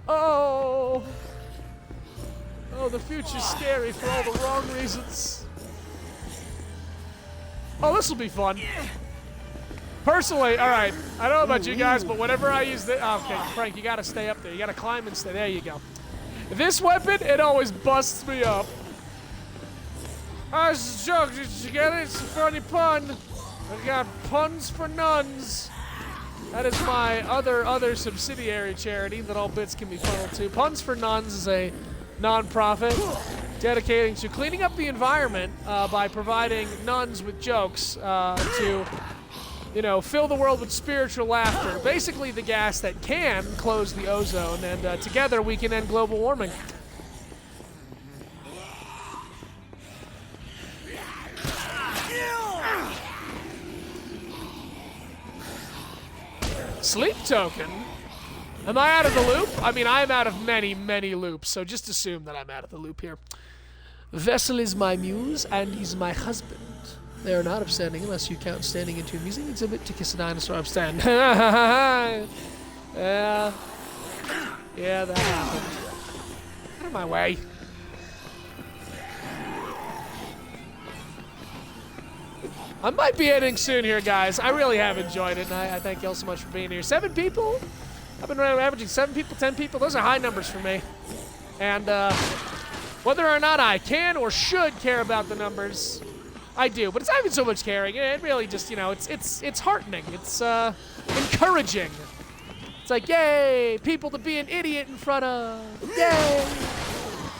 Oh. Oh, the future's scary for all the wrong reasons. Oh, this will be fun. Personally, all right, I don't know about you guys, but whenever I use this, okay, Frank, you gotta stay up there. You gotta climb and stay, there you go. This weapon, it always busts me up. Oh, it's a joke, did you get it? It's a funny pun. I got puns for nuns. That is my other subsidiary charity that all bits can be funneled to. Puns for Nuns is a non-profit dedicating to cleaning up the environment by providing nuns with jokes to, you know, fill the world with spiritual laughter. Basically the gas that can close the ozone, and together we can end global warming. Sleep token? Am I out of the loop? I mean, I am out of many, many loops, so just assume that I'm out of the loop here. Vessel is my muse, and he's my husband. They are not upstanding unless you count standing into a museum exhibit to kiss a dinosaur upstand. Yeah, that happened. Out of my way. I might be ending soon here, guys. I really have enjoyed it, and I thank you all so much for being here. 7 people? I've been averaging 7 people, 10 people. Those are high numbers for me. And whether or not I can or should care about the numbers, I do. But it's not even so much caring. It really just, you know, it's heartening. It's encouraging. It's like, yay, people to be an idiot in front of. Yay.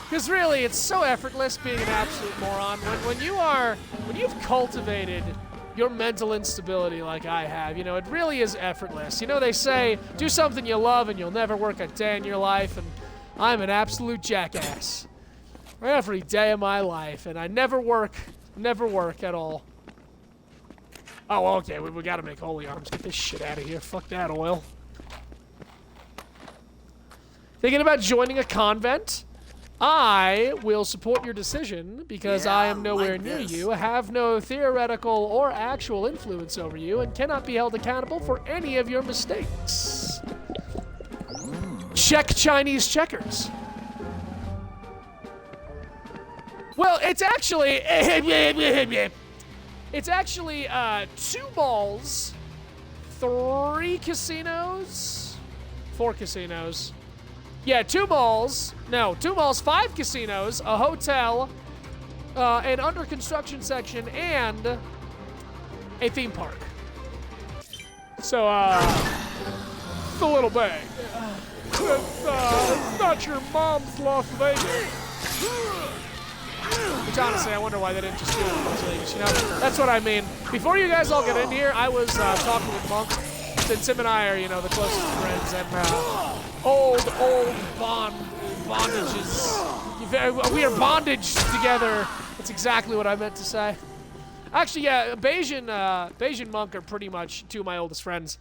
Because really, it's so effortless being an absolute moron. When you've cultivated your mental instability like I have, you know, it really is effortless. You know, they say, do something you love and you'll never work a day in your life, and I'm an absolute jackass. Every day of my life, and I never work at all. Oh, okay, we gotta make holy arms. Get this shit out of here. Fuck that oil. Thinking about joining a convent? I will support your decision because I am nowhere near you, have no theoretical or actual influence over you, and cannot be held accountable for any of your mistakes. Check Chinese checkers. Well, it's actually 2 balls, 3 casinos, 4 casinos. Yeah, 2 balls, 5 casinos, a hotel, an under construction section, and a theme park. So, it's a little big. It's not your mom's Las Vegas. Which honestly, I wonder why they didn't just do it in Las Vegas, you know? That's what I mean. Before you guys all get in here, I was talking with Monk. Since him and I are, you know, the closest friends, and old bondages. We are bondage together. That's exactly what I meant to say. Actually, yeah, Bayesian Monk are pretty much 2 of my oldest friends.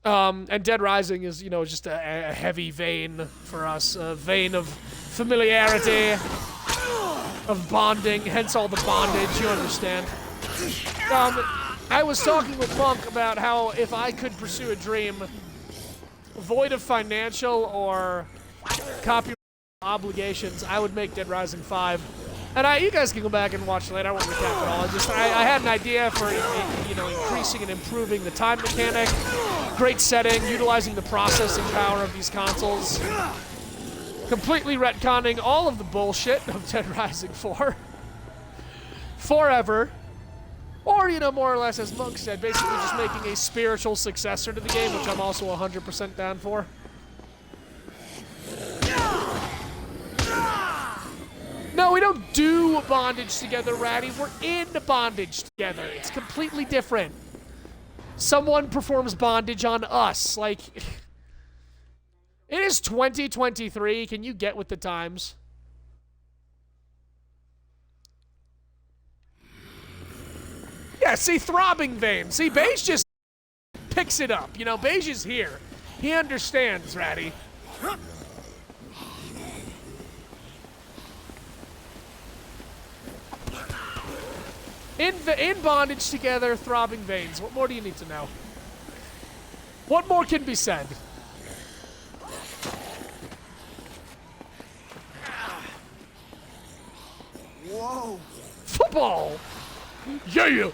And Dead Rising is, you know, just a heavy vein for us, a vein of familiarity, of bonding, hence all the bondage, you understand. I was talking with Monk about how if I could pursue a dream void of financial or copyright obligations, I would make Dead Rising 5. And you guys can go back and watch later. I won't recap it all. I had an idea for, you know, increasing and improving the time mechanic, great setting, utilizing the processing power of these consoles, completely retconning all of the bullshit of Dead Rising 4 forever. Or, you know, more or less, as Monk said, basically just making a spiritual successor to the game, which I'm also 100% down for. No, we don't do bondage together, Ratty. We're in bondage together. It's completely different. Someone performs bondage on us. Like, it is 2023. Can you get with the times? Yeah, see, throbbing vein. See, Beige just picks it up. You know, Beige is here. He understands, Ratty. In bondage together, throbbing veins. What more do you need to know? What more can be said? Whoa. Football! Yeah!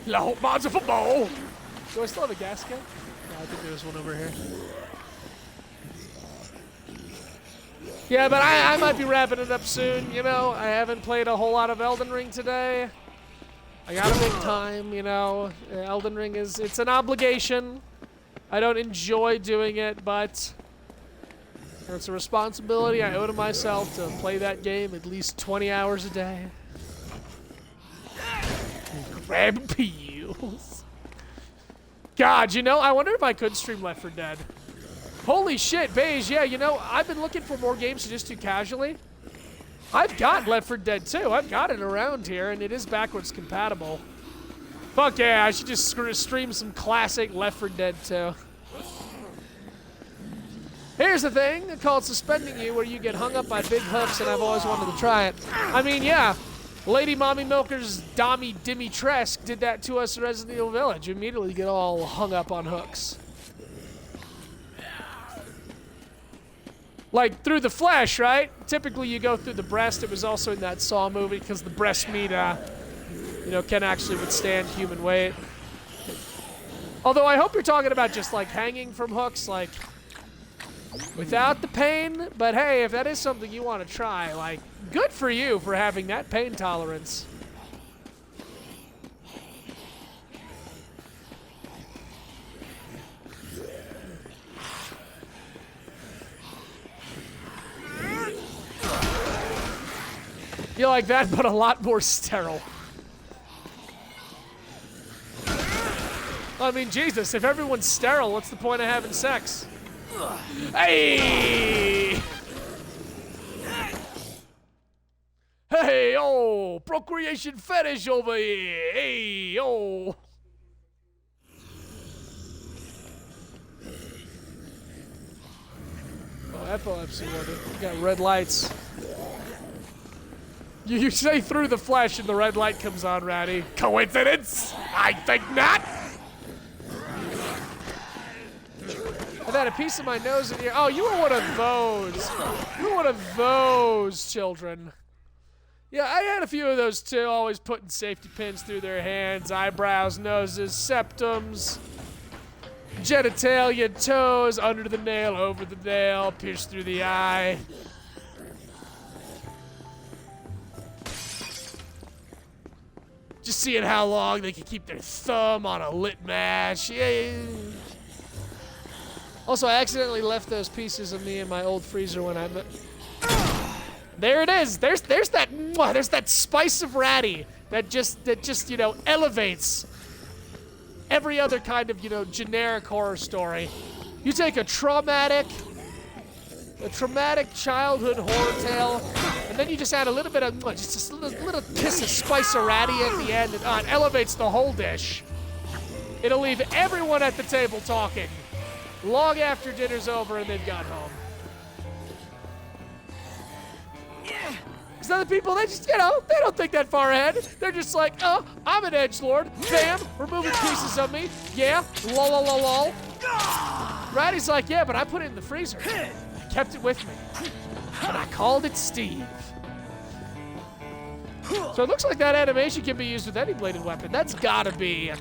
La hope mods of football! Do I still have a gas can? No, I think there's one over here. Yeah, but I might be wrapping it up soon, you know. I haven't played a whole lot of Elden Ring today. I gotta make time, you know. Elden Ring it's an obligation. I don't enjoy doing it, but it's a responsibility I owe to myself to play that game at least 20 hours a day. Grab peels. God, you know, I wonder if I could stream Left 4 Dead. Holy shit, Beige, yeah, you know, I've been looking for more games to just do casually. I've got Left 4 Dead 2. I've got it around here, and it is backwards compatible. Fuck yeah, I should just stream some classic Left 4 Dead 2. Here's the thing called suspending you, where you get hung up by big hooks, and I've always wanted to try it. I mean, yeah, Lady Mommy Milker's Dommy Dimitrescu did that to us in Resident Evil Village. You immediately get all hung up on hooks. Like, through the flesh, right? Typically, you go through the breast. It was also in that Saw movie, because the breast meat, you know, can actually withstand human weight. Although, I hope you're talking about just, like, hanging from hooks, like, without the pain. But, hey, if that is something you want to try, like, good for you for having that pain tolerance. You like that, but a lot more sterile. I mean, Jesus, if everyone's sterile, what's the point of having sex? Hey! Hey, oh, procreation fetish over here. Hey, oh. Oh, epilepsy, we got red lights. You say through the flesh and the red light comes on, Ratty. Coincidence? I think not. I've had a piece of my nose in here. Oh, you were one of those. You were one of those children. Yeah, I had a few of those too, always putting safety pins through their hands, eyebrows, noses, septums, genitalia, toes, under the nail, over the nail, pierced through the eye. Just seeing how long they can keep their thumb on a lit match. Yeah. Also, I accidentally left those pieces of me in my old freezer when I... There it is. There's that spice of Ratty that just you know, elevates every other kind of, you know, generic horror story. You take a traumatic childhood horror tale, and then you just add a little bit of, just a little kiss of spice of Ratty at the end, and it elevates the whole dish. It'll leave everyone at the table talking long after dinner's over and they've got home. Because other people, they just, you know, they don't think that far ahead. They're just like, oh, I'm an edgelord. Bam, removing pieces of me. Yeah, lol. Ratty's like, yeah, but I put it in the freezer. I kept it with me. And I called it Steve. So it looks like that animation can be used with any bladed weapon. That's gotta be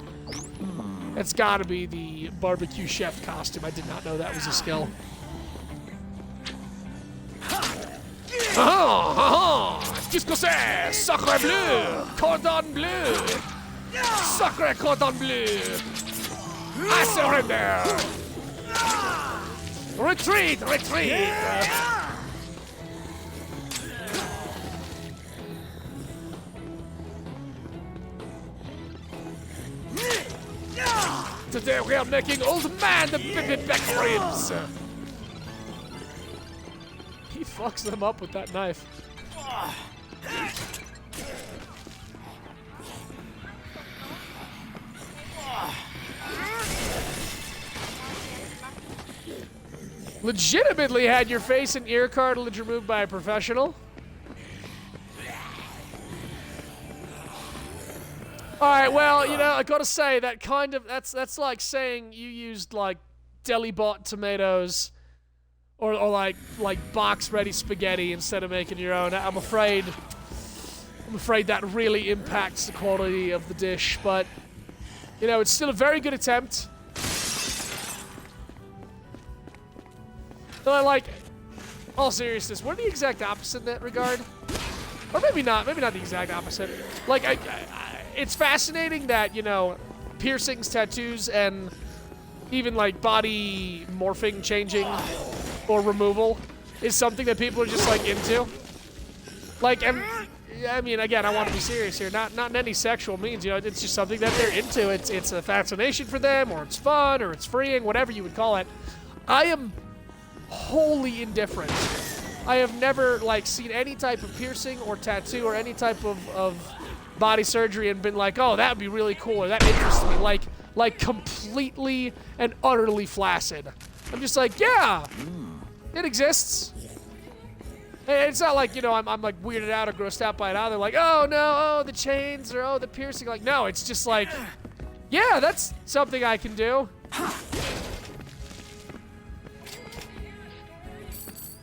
the barbecue chef costume. I did not know that was a skill. qu'est-ce que c'est? Sacre bleu! Cordon bleu! Sacre cordon bleu! I surrender! Retreat! Retreat! Today we are making old man the vivid back ribs! He fucks them up with that knife. Legitimately had your face and ear cartilage removed by a professional. Alright, well, you know, I gotta say, that kind of, that's like saying you used, like, deli-bought tomatoes or like box-ready spaghetti instead of making your own. I'm afraid that really impacts the quality of the dish, but, you know, it's still a very good attempt. So, like, all seriousness, we're the exact opposite in that regard. Or maybe not the exact opposite. Like, it's fascinating that, you know, piercings, tattoos, and even, like, body morphing, changing, or removal is something that people are just, like, into. Like, and, I mean, again, I want to be serious here. Not in any sexual means, you know, it's just something that they're into. It's a fascination for them, or it's fun, or it's freeing, whatever you would call it. I am wholly indifferent. I have never, like, seen any type of piercing or tattoo or any type of body surgery and been like, oh, that would be really cool, or that interests me. Like completely and utterly flaccid. I'm just like, yeah, it exists. And it's not like, you know, I'm like weirded out or grossed out by it either. Like, oh no, oh, the chains, or oh, the piercing. Like, no, it's just like, yeah, that's something I can do.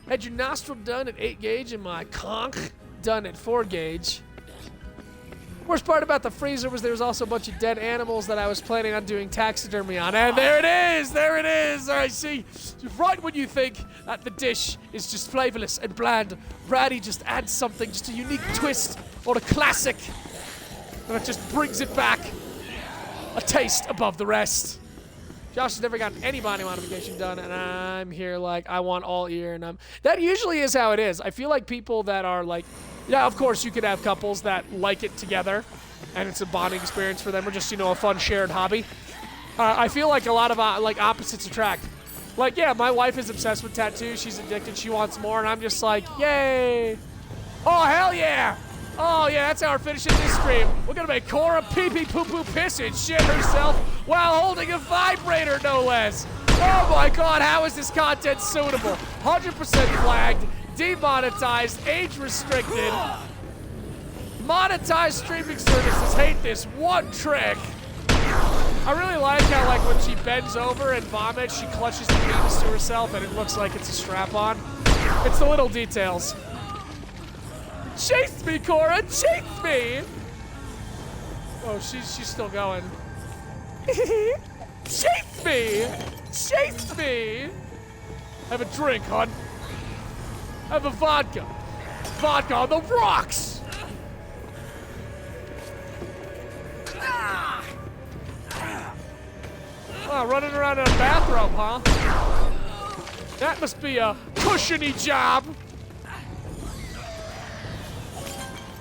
Had your nostril done at 8 gauge and my conch done at 4 gauge. Worst part about the freezer was there was also a bunch of dead animals that I was planning on doing taxidermy on. And there it is! There it is! I see. Right when you think that the dish is just flavorless and bland, Ratty just adds something, just a unique twist or a classic. And it just brings it back a taste above the rest. Josh has never gotten any body modification done, and I'm here like, I want all ear, and that usually is how it is. I feel like people that are like, yeah, of course you could have couples that like it together, and it's a bonding experience for them, or just, you know, a fun shared hobby. I feel like a lot of, like, opposites attract. Like, yeah, my wife is obsessed with tattoos, she's addicted, she wants more, and I'm just like, yay! Oh, hell yeah! Oh, yeah, that's how we're finishing this stream. We're gonna make Cora pee-pee poo-poo piss and shit herself while holding a vibrator, no less. Oh my god, how is this content suitable? 100% flagged, demonetized, age restricted. Monetized streaming services hate this one trick. I really like how, like, when she bends over and vomits, she clutches the penis to herself and it looks like it's a strap-on. It's the little details. Chase me, Cora! Chase me! Oh, she's still going. Chase me! Chase me! Have a drink, hon. Have a vodka. Vodka on the rocks! Oh, running around in a bathrobe, huh? That must be a cushiony job.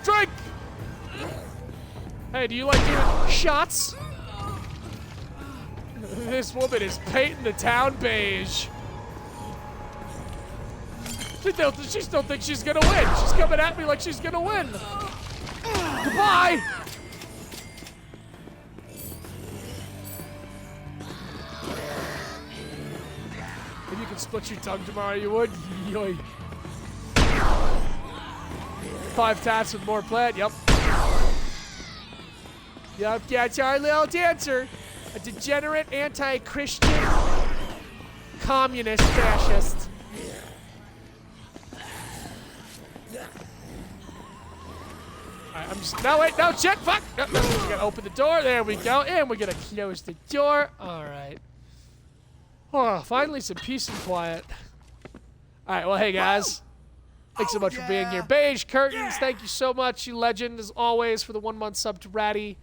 Drink! Hey, do you like doing shots? This woman is painting the town beige. She still thinks she's gonna win. She's coming at me like she's gonna win. Goodbye! If you could split your tongue tomorrow, you would? Yoy. 5 taps with more plant, yep. Yep, that's our little dancer. A degenerate, anti-Christian, communist fascist. Alright, I'm just, no wait, no, check, fuck! No, we gotta open the door, there we go, and we're gonna close the door. Alright. Oh, finally some peace and quiet. Alright, well hey guys. Thanks so much for being here. Beige Curtains, thank you so much, you legend, as always, for the 1 month sub to Ratty.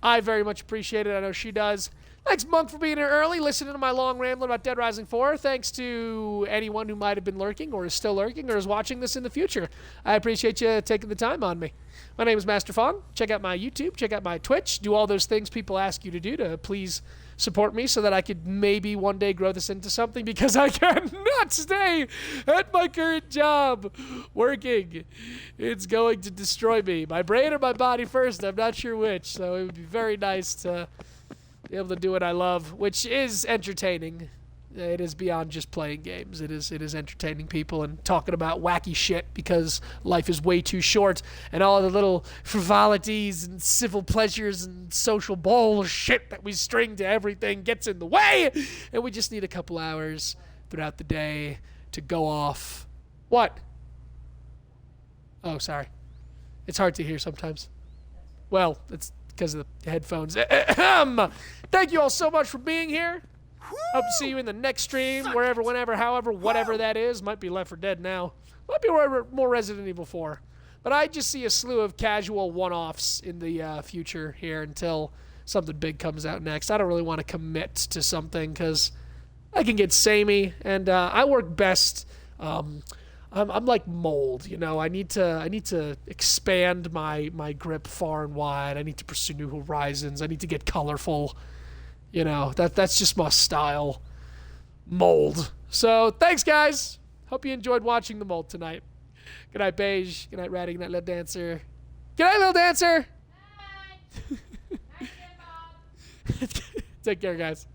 I very much appreciate it. I know she does. Thanks, Monk, for being here early, listening to my long rambling about Dead Rising 4. Thanks to anyone who might have been lurking or is still lurking or is watching this in the future. I appreciate you taking the time on me. My name is Master Fong. Check out my YouTube. Check out my Twitch. Do all those things people ask you to do to please support me so that I could maybe one day grow this into something, because I cannot stay at my current job working. It's going to destroy me. My brain or my body first, I'm not sure which. So it would be very nice to be able to do what I love, which is entertaining. It is beyond just playing games. It is entertaining people and talking about wacky shit, because life is way too short, and all the little frivolities and civil pleasures and social bullshit that we string to everything gets in the way, and we just need a couple hours throughout the day to go off. What? Oh, sorry. It's hard to hear sometimes. Well, it's because of the headphones. Thank you all so much for being here. Hope to see you in the next stream, wherever, whenever, however, whatever that is. Might be Left 4 Dead now. Might be more Resident Evil 4. But I just see a slew of casual one-offs in the future here until something big comes out next. I don't really want to commit to something because I can get samey, and I work best. I'm like mold, you know. I need to expand my grip far and wide. I need to pursue new horizons. I need to get colorful. You know, that's just my style. Mold. So, thanks, guys. Hope you enjoyed watching the mold tonight. Good night, Beige. Good night, Ratty. Good night, Little Dancer. Good night, Little Dancer. Hi. Take care, guys.